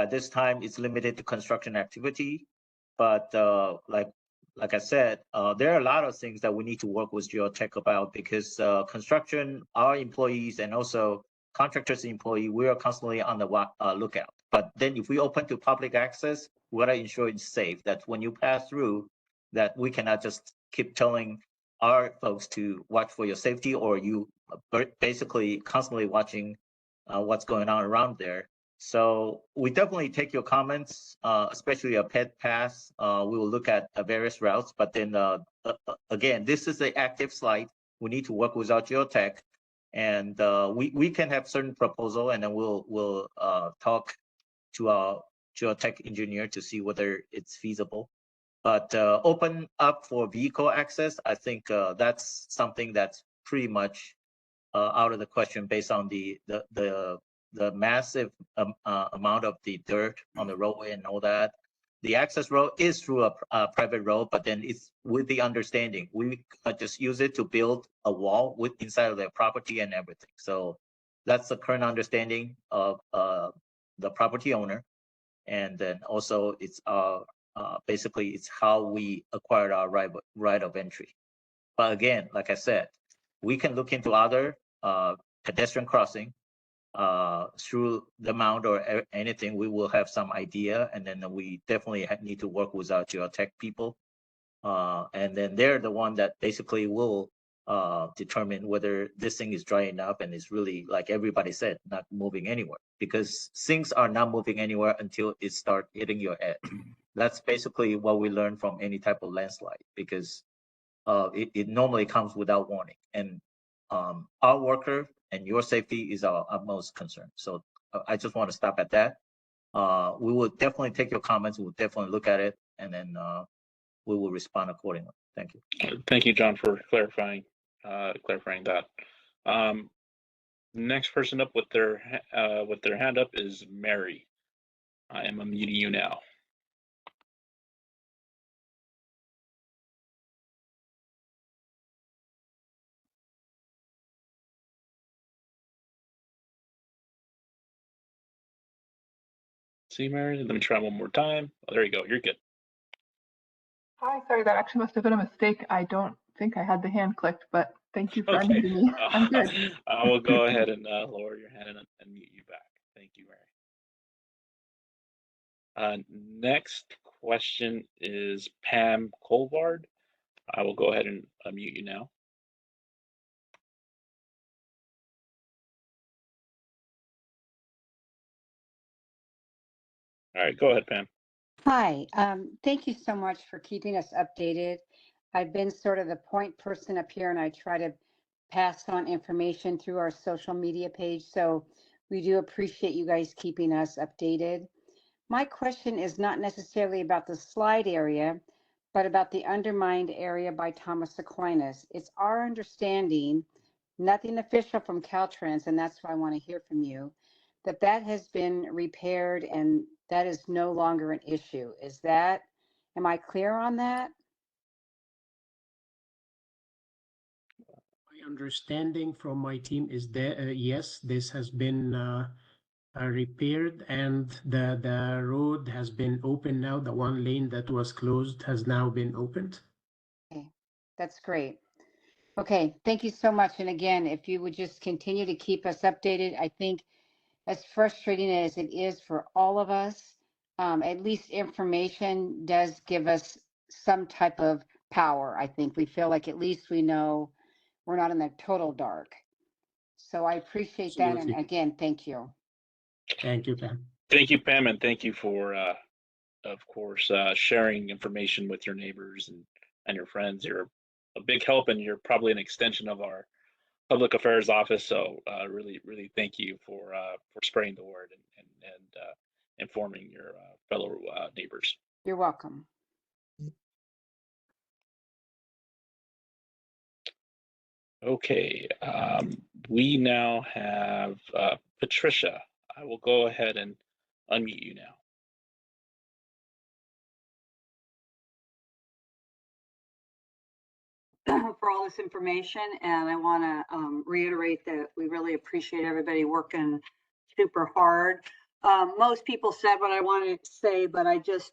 This time it's limited to construction activity. But like I said, there are a lot of things that we need to work with Geotech about because construction, our employees and also contractors' employee, we are constantly on the lookout. But then if we open to public access, we gotta ensure it's safe, that when you pass through, that we cannot just keep telling our folks to watch for your safety, or you basically constantly watching what's going on around there. So we definitely take your comments, especially a pet pass. We will look at various routes, but then again, this is the active slide. We need to work with our Geotech, and we can have certain proposal, and then we'll talk to our Geotech engineer to see whether it's feasible. But open up for vehicle access, I think that's something that's pretty much out of the question based on the massive amount of the dirt on the roadway and all that. the access road is through a private road, but then it's with the understanding we just use it to build a wall with inside of their property and everything. So that's the current understanding of the property owner. And then also it's basically it's how we acquired our right of entry. But again, like I said, we can look into other pedestrian crossing through the mount or anything. We will have some idea, and then we definitely need to work with our geotech people, and then they're the one that basically will determine whether this thing is dry enough and is really, like everybody said, not moving anywhere, because things are not moving anywhere until it start hitting your head. That's basically what we learn from any type of landslide, because it normally comes without warning, and our worker and your safety is our utmost concern. So I just want to stop at that. We will definitely take your comments. We'll definitely look at it, and then we will respond accordingly. Thank you. Thank you, John, for clarifying that. Next person up with their hand up is Mary. I am unmuting you now. See, Mary, let me try one more time. Oh, there you go. You're good. Hi, sorry, that actually must have been a mistake. I don't think I had the hand clicked, but thank you for Okay. unmuting me. I'm good. I will go ahead and lower your hand and mute you back. Thank you, Mary. Next question is Pam Colvard. I will go ahead and unmute you now. All right, go ahead, Pam. Hi, thank you so much for keeping us updated. I've been sort of the point person up here, and I try to pass on information through our social media page. So we do appreciate you guys keeping us updated. My question is not necessarily about the slide area, but about the undermined area by Thomas Aquinas. It's our understanding, nothing official from Caltrans, and that's why I want to hear from you, that that has been repaired and that is no longer an issue. Am I clear on that? My understanding from my team is that yes, this has been repaired, and the road has been open now. The one lane that was closed has now been opened. Okay, that's great. Okay, thank you so much. And again, if you would just continue to keep us updated, I think as frustrating as it is for all of us, at least information does give us some type of power. I think we feel like at least we know we're not in the total dark. So I appreciate that. And Absolutely. again, thank you. Thank you, Pam. Thank you, Pam, and thank you for, of course, sharing information with your neighbors and your friends. You're a big help, and you're probably an extension of our public affairs office. So really, really thank you for spreading the word and informing your fellow neighbors. You're welcome. Okay, we now have Patricia. I will go ahead and unmute you now. For all this information, and I want to reiterate that we really appreciate everybody working super hard. Most people said what I wanted to say, but I just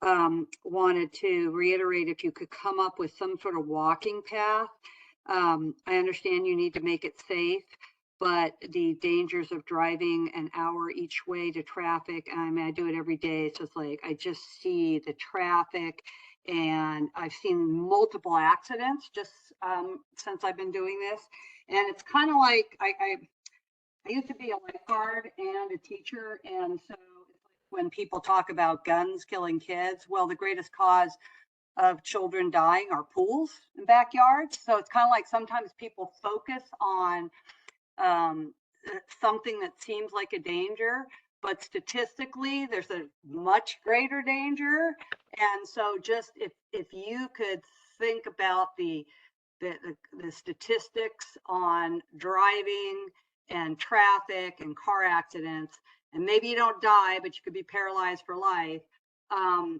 wanted to reiterate, if you could come up with some sort of walking path. I understand you need to make it safe, but the dangers of driving an hour each way to traffic, I mean, I do it every day. So it's like, I just see the traffic, and I've seen multiple accidents just since I've been doing this. And it's kind of like, I used to be a lifeguard and a teacher. And so when people talk about guns killing kids, well, the greatest cause of children dying are pools and backyards. So it's kind of like sometimes people focus on something that seems like a danger, but statistically there's a much greater danger. And so just if you could think about the statistics on driving and traffic and car accidents, and maybe you don't die, but you could be paralyzed for life.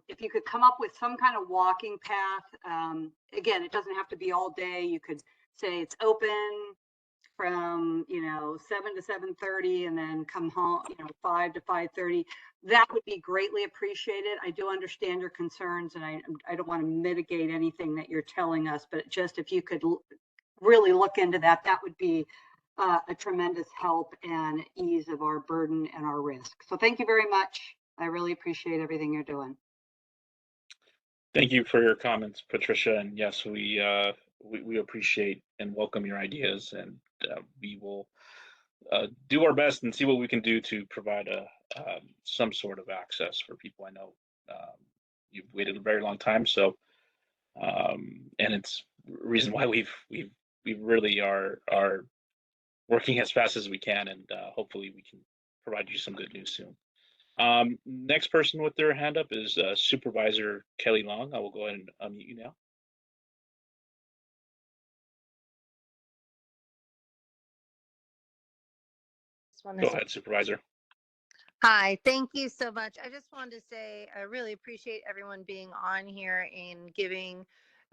if you could come up with some kind of walking path, again, it doesn't have to be all day. You could say it's open from 7 to 7:30 and then come home 5 to 5:30. That would be greatly appreciated. I do understand your concerns, and I don't want to mitigate anything that you're telling us, but just if you could really look into that, that would be a tremendous help and ease of our burden and our risk. So thank you very much. I really appreciate everything you're doing. Thank you for your comments, Patricia. And yes, we appreciate and welcome your ideas, and we will do our best and see what we can do to provide some sort of access for people. I know you've waited a very long time, so and it's the reason why we really are working as fast as we can, and hopefully we can provide you some good news soon. Next person with their hand up is Supervisor Kelly Long. I will go ahead and unmute you now. Go ahead, Supervisor. Hi, thank you so much. I just wanted to say I really appreciate everyone being on here and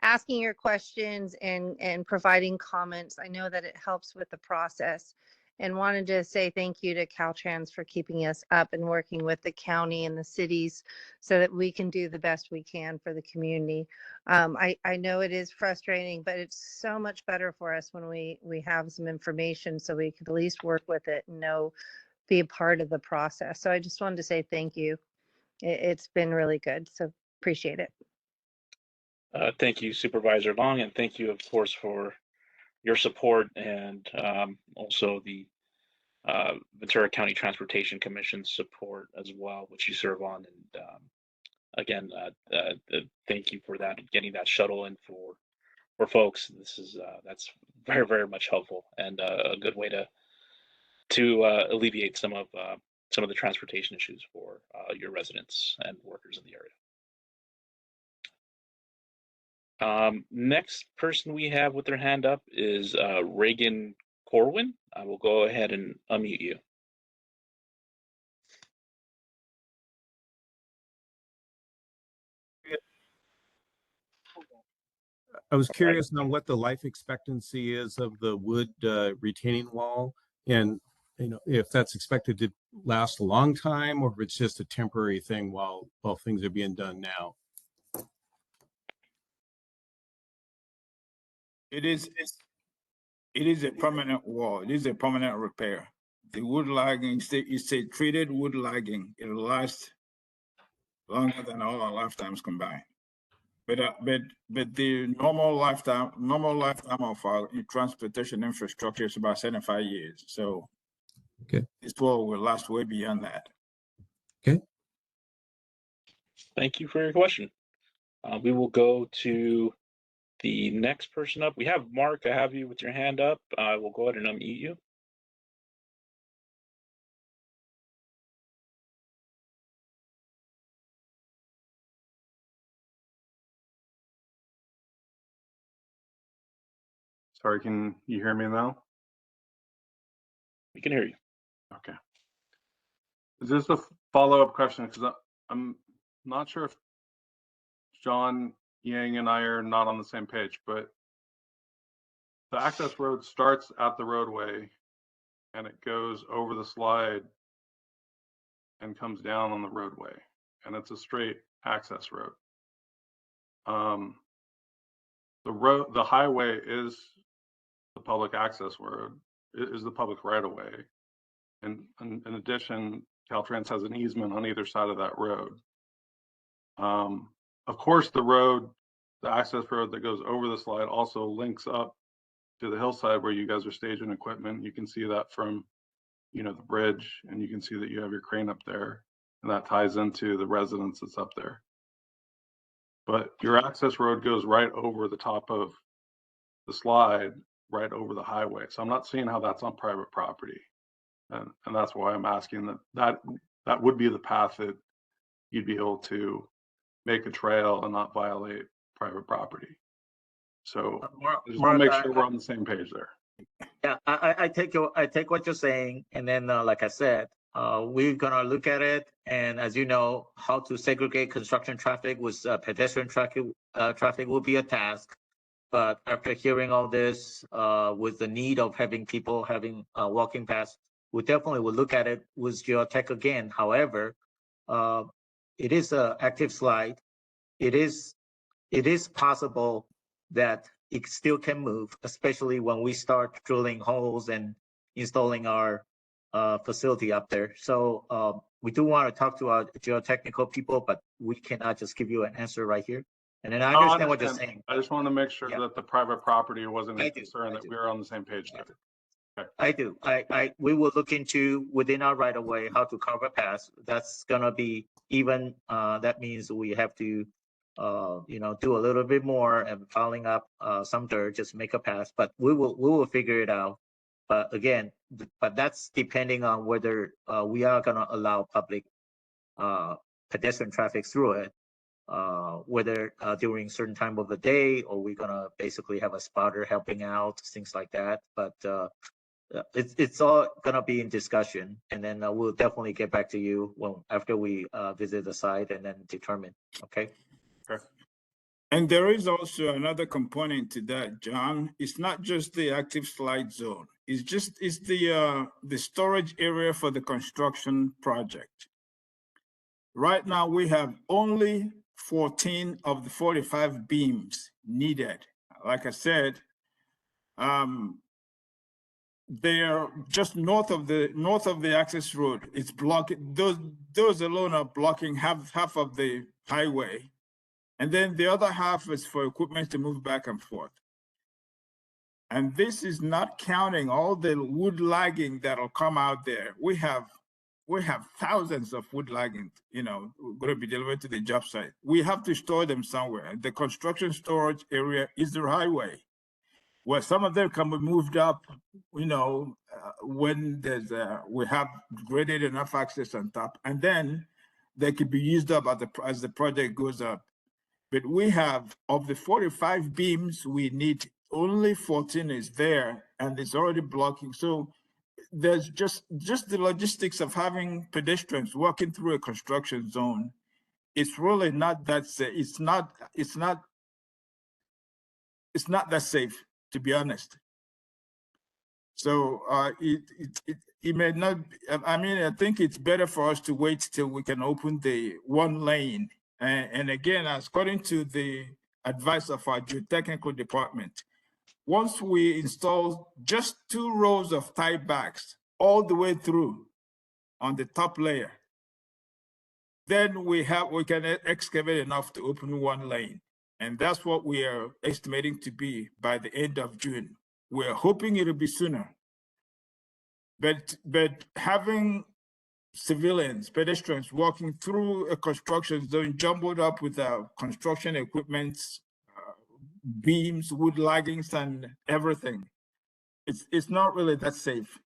asking your questions and providing comments. I know that it helps with the process, and wanted to say thank you to Caltrans for keeping us up and working with the county and the cities so that we can do the best we can for the community. I know it is frustrating, but it's so much better for us when we have some information so we can at least work with it and be a part of the process. So I just wanted to say thank you. It's been really good. So appreciate it. Thank you, Supervisor Long, and thank you, of course, for your support, and also the Ventura County Transportation Commission support as well, which you serve on. And again, thank you for that, getting that shuttle in for folks. This is that's very, very much helpful, and a good way to alleviate some of the transportation issues for your residents and workers in the area. Next person we have with their hand up is Reagan Corwin. I will go ahead and unmute you. I was curious on what the life expectancy is of the wood retaining wall, and if that's expected to last a long time, or if it's just a temporary thing while things are being done now. It is a permanent wall. It is a permanent repair. The wood lagging, it's a treated wood lagging. It'll last longer than all our lifetimes combined. But the normal lifetime of our transportation infrastructure is about 75 years. So okay, this wall will last way beyond that. Okay. Thank you for your question. We will go to the next person up. We have Mark. I have you with your hand up. I will go ahead and unmute you. Sorry, can you hear me now? We can hear you. Okay. Is this a follow-up question? Because I'm not sure if John Yang and I are not on the same page, but the access road starts at the roadway and it goes over the slide and comes down on the roadway, and it's a straight access road. The highway is the public access road, is the public right of way. And in addition, Caltrans has an easement on either side of that road. Of course, the access road that goes over the slide also links up to the hillside where you guys are staging equipment. You can see that from, the bridge, and you can see that you have your crane up there, and that ties into the residence that's up there. But your access road goes right over the top of the slide, right over the highway. So I'm not seeing how that's on private property. And that's why I'm asking that would be the path that you'd be able to make a trail and not violate private property. So I just want to make sure we're on the same page there. Yeah, I take what you're saying, and then like I said, we're gonna look at it, and as you know, how to segregate construction traffic with pedestrian traffic will be a task. But after hearing all this, with the need of having people having walking paths, we definitely will look at it with geotech again. However, it is an active slide. It is possible that it still can move, especially when we start drilling holes and installing our facility up there. So we do want to talk to our geotechnical people, but we cannot just give you an answer right here. And then I No, understand what you're saying. I just want to make sure that the private property wasn't I a do, concern, that we were on the same page there. Okay. I do. We will look into within our right of way how to carve a path. That's gonna be even. That means we have to, do a little bit more and piling up some dirt, just make a path. But we will figure it out. But again, but that's depending on whether we are gonna allow public pedestrian traffic through it. Whether during certain time of the day, or we're gonna basically have a spotter helping out, things like that. But it's all gonna be in discussion, and then we'll definitely get back to you after we visit the site and then determine. Okay. Sure. And there is also another component to that, John. It's not just the active slide zone. It's the storage area for the construction project. Right now, we have only 14 of the 45 beams needed. Like I said, they are just north of the access road. It's blocking, those alone are blocking half of the highway. And then the other half is for equipment to move back and forth. And this is not counting all the wood lagging that'll come out there. We have thousands of wood lagging, going to be delivered to the job site. We have to store them somewhere. The construction storage area is the highway, where some of them can be moved up, when we have graded enough access on top, and then they could be used up as the project goes up. But we have, of the 45 beams we need, only 14 is there, and it's already blocking. So there's just the logistics of having pedestrians walking through a construction zone. It's really not that safe. It's not that safe, to be honest. So it may not. I mean, I think it's better for us to wait till we can open the one lane. And again, according to the advice of our geotechnical department, once we install just 2 rows of tiebacks all the way through on the top layer, then we can excavate enough to open one lane. And that's what we are estimating to be by the end of June. We're hoping it'll be sooner. But having civilians, pedestrians walking through a construction zone jumbled up with construction equipment, beams, wood laggings, and everything, it's not really that safe.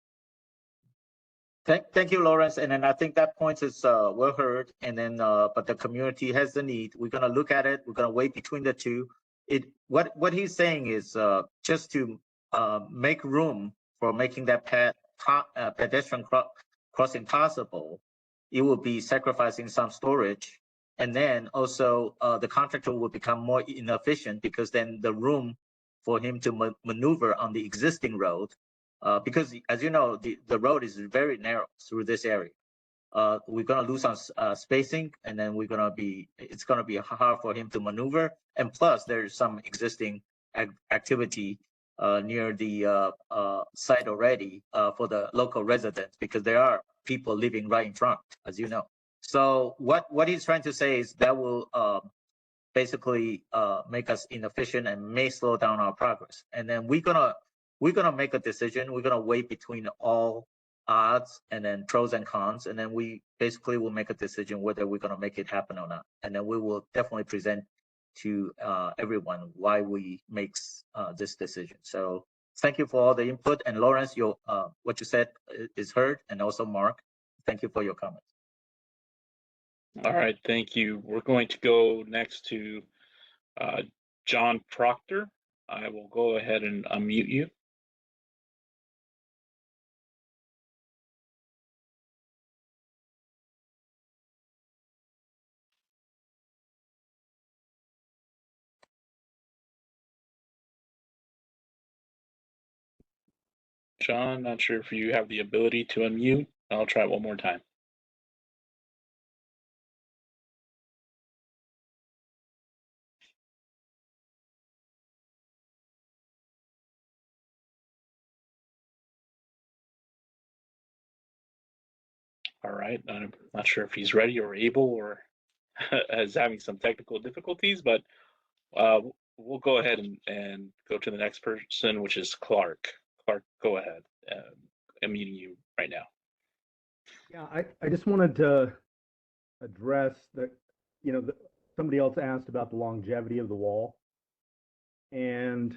Thank you, Lawrence. And then I think that point is well heard. And then, but the community has the need. We're gonna look at it. We're gonna weigh between the two. What he's saying is just to make room for making that pedestrian crossing possible, it will be sacrificing some storage. And then also the contractor will become more inefficient, because then the room for him to maneuver on the existing road, because as you know, the road is very narrow through this area. We're gonna lose some spacing, and then it's gonna be hard for him to maneuver. And plus there's some existing activity near the site already for the local residents, because there are people living right in front, as you know. So what he's trying to say is that will basically make us inefficient and may slow down our progress. And then we're gonna make a decision. We're gonna weigh between all odds and then pros and cons, and then we basically will make a decision whether we're gonna make it happen or not. And then we will definitely present to everyone why we make this decision. So thank you for all the input. And Lawrence, what you said is heard, and also Mark, thank you for your comments. All right, thank you. We're going to go next to John Proctor. I will go ahead and unmute you. John, not sure if you have the ability to unmute. I'll try it one more time. All right, I'm not sure if he's ready or able or is having some technical difficulties, but we'll go ahead and go to the next person, which is Clark. Clark, go ahead. I'm meeting you right now. Yeah, I just wanted to address that, somebody else asked about the longevity of the wall. And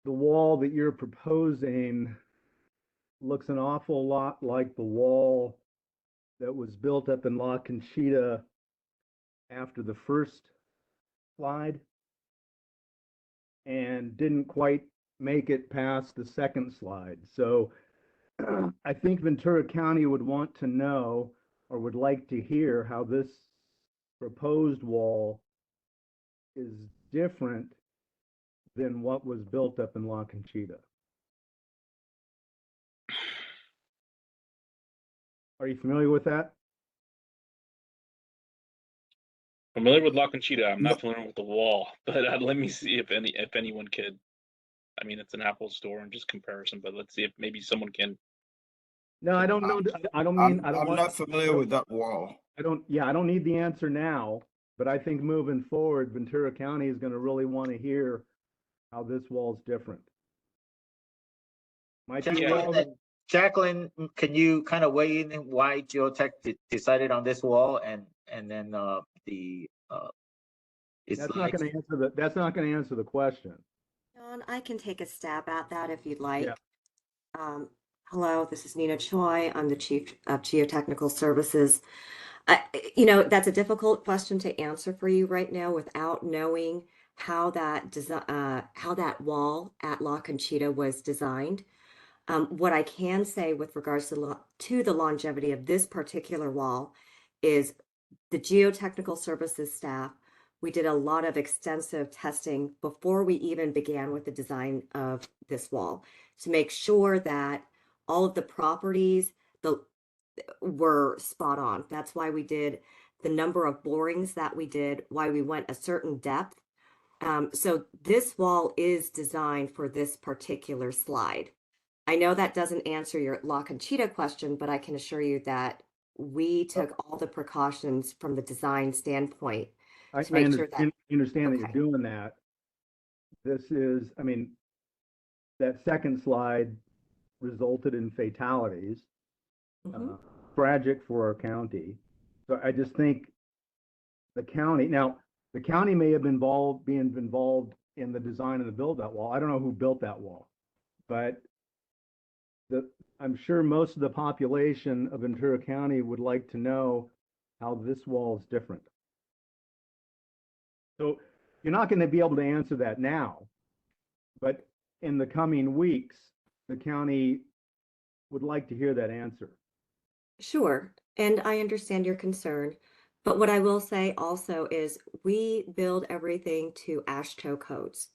the wall that you're proposing looks an awful lot like the wall that was built up in La Conchita after the first slide and didn't quite make it past the second slide. So I think Ventura County would want to know or would like to hear how this proposed wall is different than what was built up in La Conchita. Are you familiar with that? Familiar with La Conchita. I'm not familiar with the wall, but let me see if anyone could. I mean, it's an Apple store and just comparison, but let's see if maybe someone can. No, I don't know. I'm not familiar with that wall. I don't need the answer now, but I think moving forward, Ventura County is going to really want to hear how this wall is different. Jacqueline, can you kind of weigh in why Geotech decided on this wall and then that's not going to answer that's not going to answer the question. John, I can take a stab at that if you'd like. Yeah. Hello, this is Nina Choi. I'm the Chief of Geotechnical Services. That's a difficult question to answer for you right now without knowing how that wall at La Conchita was designed. What I can say with regards to the longevity of this particular wall is the Geotechnical Services staff, we did a lot of extensive testing before we even began with the design of this wall to make sure that all of the properties were spot on. That's why we did the number of borings that we did, why we went a certain depth. So this wall is designed for this particular slide. I know that doesn't answer your La Conchita question, but I can assure you that we took all the precautions from the design standpoint to make sure that. I understand that you're doing that. This is, that second slide resulted in fatalities, tragic for our county. So I just think the county may have been involved in the design of the build that wall. I don't know who built that wall, but I'm sure most of the population of Ventura County would like to know how this wall is different. So you're not going to be able to answer that now, but in the coming weeks, the county would like to hear that answer. Sure, and I understand your concern, but what I will say also is we build everything to AASHTO codes.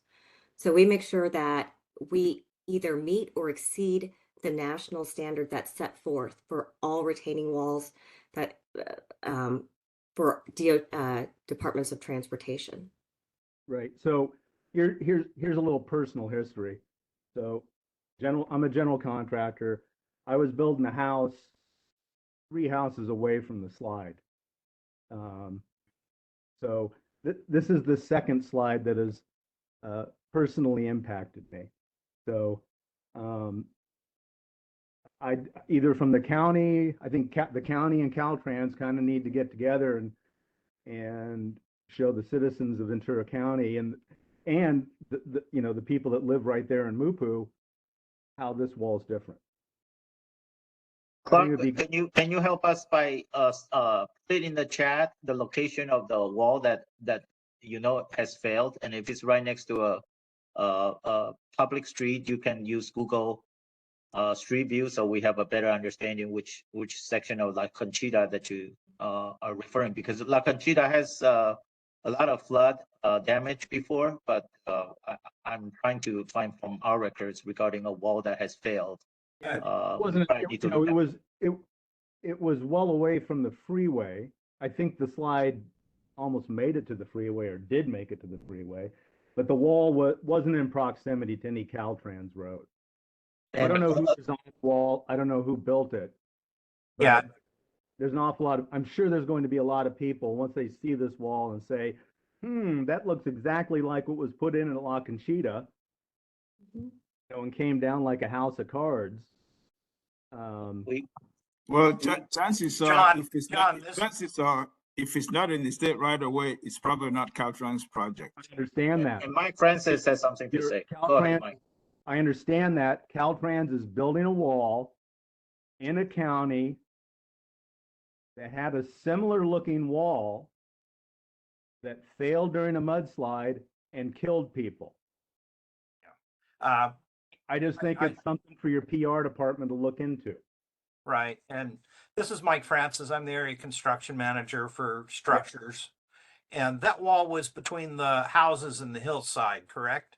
So we make sure that we either meet or exceed the national standard that's set forth for all retaining walls that for departments of transportation. Right. So here's a little personal history. So I'm a general contractor. I was building a house 3 houses away from the slide. So this is the second slide that has personally impacted me. So I either from the county, I think the county and Caltrans kind of need to get together and show the citizens of Ventura County and the people that live right there in Mupu how this wall is different. Clark, can you help us by put in the chat the location of the wall that has failed, and if it's right next to a public street, you can use Google Street View, so we have a better understanding which section of La Conchita that you are referring, because La Conchita has a lot of flood damage before, but I'm trying to find from our records regarding a wall that has failed. It We wasn't, probably need to you know, look it was well away from the freeway. I think the slide almost made it to the freeway or did make it to the freeway, but the wall wasn't in proximity to any Caltrans road. I don't know who designed the wall. I don't know who built it. but Yeah. There's an awful lot of, I'm sure there's going to be a lot of people, once they see this wall and say, that looks exactly like what was put in at La Conchita, you know, and came down like a house of cards. Well, chances are, John, if it's John, not, chances are, if it's not in the state right away, it's probably not Caltrans project. I understand that. And Mike Francis has something to say. Go ahead, Mike. I understand that Caltrans is building a wall in a county that had a similar looking wall that failed during a mudslide and killed people. I just think it's something for your PR department to look into. Right. And this is Mike Francis. I'm the area construction manager for structures. And that wall was between the houses and the hillside, correct?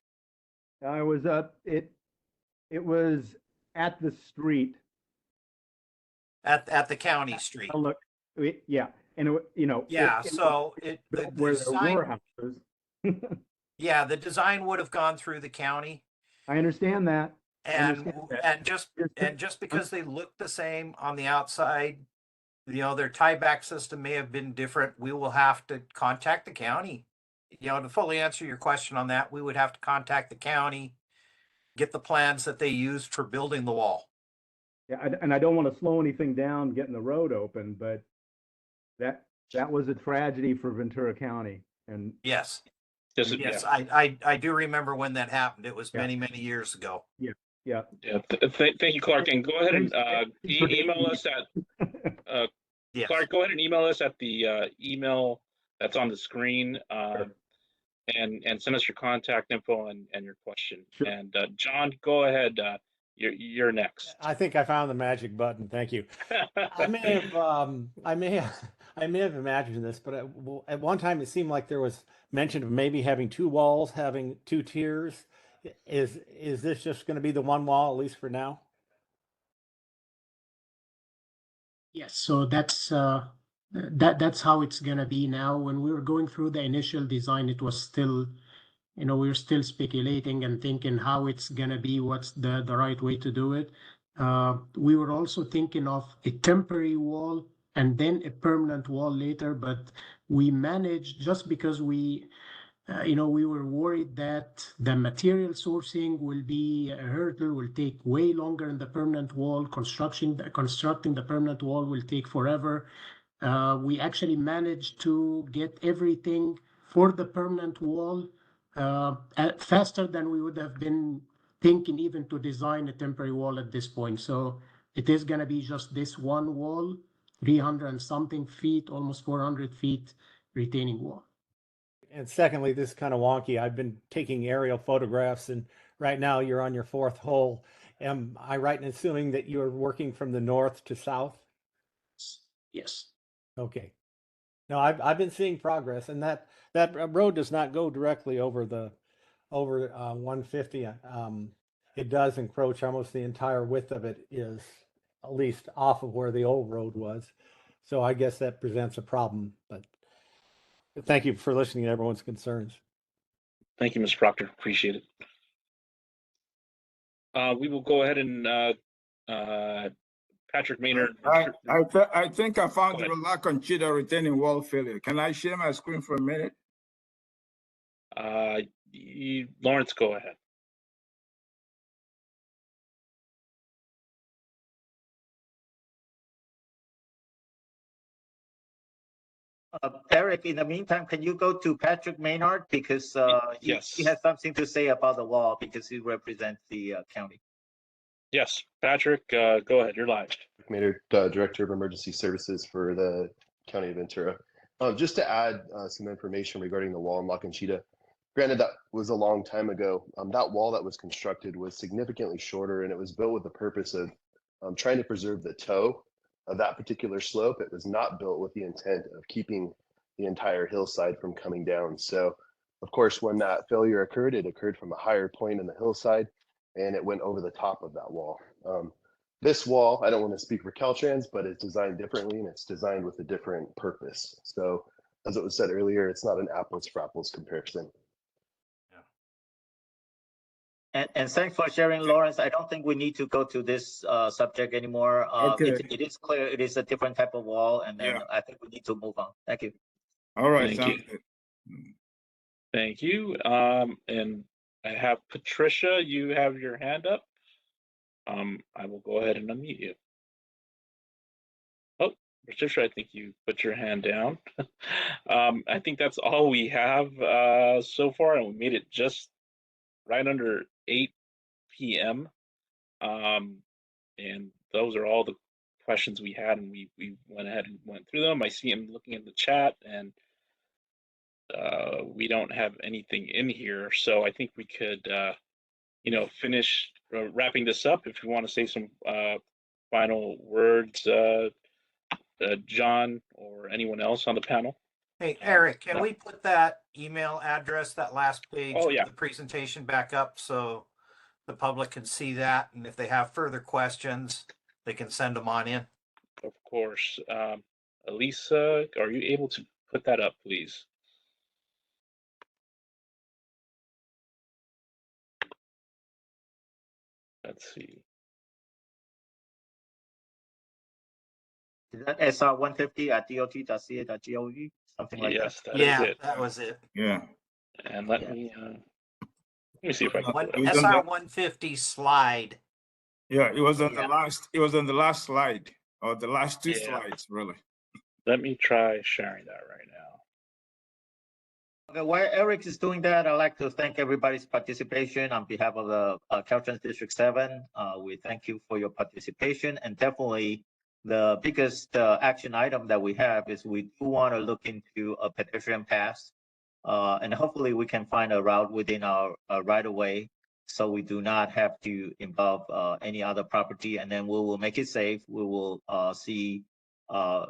I was up, it was at the street. At the county street. Oh, look, yeah. And it, you know. Yeah, the where there were houses. Yeah, the design would have gone through the county. I understand that. And just because they look the same on the outside, you know, their tieback system may have been different. We will have to contact the county. You know, to fully answer your question on that, we would have to contact the county, get the plans that they used for building the wall. Yeah, and I don't want to slow anything down getting the road open, but that was a tragedy for Ventura County. And yes, Yes, yes, yeah. I do remember when that happened. It was many years ago. Yeah. Yeah. Thank you, Clark. And go ahead and email us at Yes. Clark. Go ahead and email us at the email that's on the screen, and send us your contact info and your question. Sure. And John, go ahead. You're next. I think I found the magic button. Thank you. I may have imagined this, but at one time it seemed like there was mention of maybe having two walls, having two tiers. Is this just going to be the one wall, at least for now? Yes, so that's how it's gonna be now. When we were going through the initial design, it was still, you know, we were still speculating and thinking how it's gonna be, what's the right way to do it. We were also thinking of a temporary wall and then a permanent wall later, but we managed, just because we were worried that the material sourcing will be a hurdle, will take way longer in the permanent wall. Constructing the permanent wall will take forever. We actually managed to get everything for the permanent wall faster than we would have been thinking even to design a temporary wall at this point. So it is going to be just this one wall, 300 and something feet, almost 400 feet retaining wall. And secondly, this is kind of wonky. I've been taking aerial photographs, and right now you're on your fourth hole. Am I right in assuming that you're working from the north to south? Yes. Okay. No, I've been seeing progress, and that road does not go directly over 150. It does encroach almost the entire width of it is at least off of where the old road was. So I guess that presents a problem, but thank you for listening to everyone's concerns. Thank you, Mr. Proctor. Appreciate it. We will go ahead and Patrick Maynard. I think I found the La Conchita retaining wall failure. Can I share my screen for a minute? Lawrence, go ahead. Eric, in the meantime, can you go to Patrick Maynard, because yes, he has something to say about the wall because he represents the county. Yes, Patrick, go ahead. You're live. Maynard, Director of Emergency Services for the County of Ventura. Just to add some information regarding the wall in La Conchita. Granted, that was a long time ago. That wall that was constructed was significantly shorter, and it was built with the purpose of trying to preserve the toe of that particular slope. It was not built with the intent of keeping the entire hillside from coming down. So Of course, when that failure occurred, it occurred from a higher point in the hillside, and it went over the top of that wall. This wall, I don't want to speak for Caltrans, but it's designed differently, and it's designed with a different purpose. So as it was said earlier, it's not an apples for apples comparison. And thanks for sharing, Lawrence. I don't think we need to go to this subject anymore. Okay. It is clear it is a different type of wall, and then Yeah. I think we need to move on. Thank you. All right, Thank sounds you. good. Thank you. And I have Patricia, you have your hand up. I will go ahead and unmute you. Oh, Patricia, I think you put your hand down. I think that's all we have so far, and we made it just right under 8 p.m. And those are all the questions we had, and we went ahead and went through them. I see him looking in the chat, and we don't have anything in here, so I think we could finish wrapping this up. If you want to say some final words, John or anyone else on the panel. Hey, Eric, can we put that email address, that last page Oh, of yeah. the presentation back up so the public can see that? And if they have further questions, they can send them on in. Of course. Elisa, are you able to put that up, please? Let's see. Is that SR150@dot.ca.gov? Something like that. Yes, that is it. That was it. Yeah. And let me see if I can. It was on SR the- 150 slide. Yeah, it was on the last. It was on the last slide, or the last two Yeah. slides, really. Let me try sharing that right now. Okay, while Eric is doing that, I'd like to thank everybody's participation on behalf of the Caltrans District 7. We thank you for your participation, and definitely the biggest action item that we have is we do want to look into a pedestrian path, and hopefully we can find a route within our right of way, so we do not have to involve any other property, and then we will make it safe. We will see.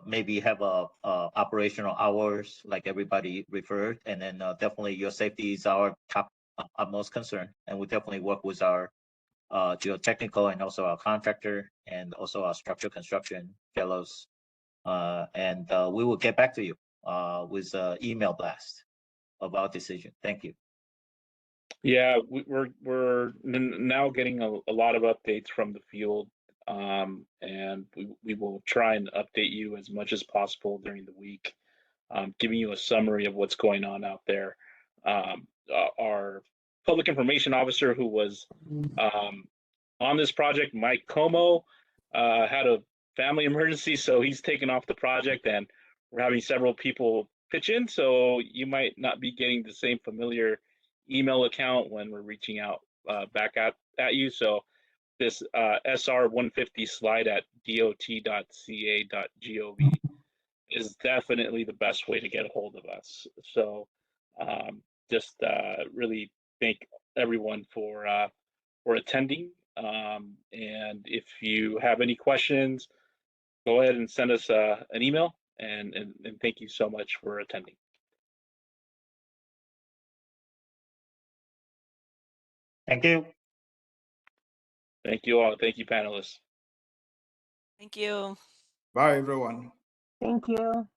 Maybe have operational hours like everybody referred, and then definitely your safety is our top utmost concern, and we definitely work with our geotechnical and also our contractor and also our structural construction fellows, and we will get back to you with email blast of our decision. Thank you. Yeah, we're now getting a lot of updates from the field. And we will try and update you as much as possible during the week, giving you a summary of what's going on out there. Our public information officer who was on this project, Mike Como, had a family emergency, so he's taken off the project, and we're having several people pitch in, so you might not be getting the same familiar email account when we're reaching out back at you. So this SR150 slide at dot.ca.gov is definitely the best way to get a hold of us. So just really thank everyone for attending. And if you have any questions, go ahead and send us an email. And thank you so much for attending. Thank you. Thank you all. Thank you, panelists. Thank you. Bye, everyone. Thank you.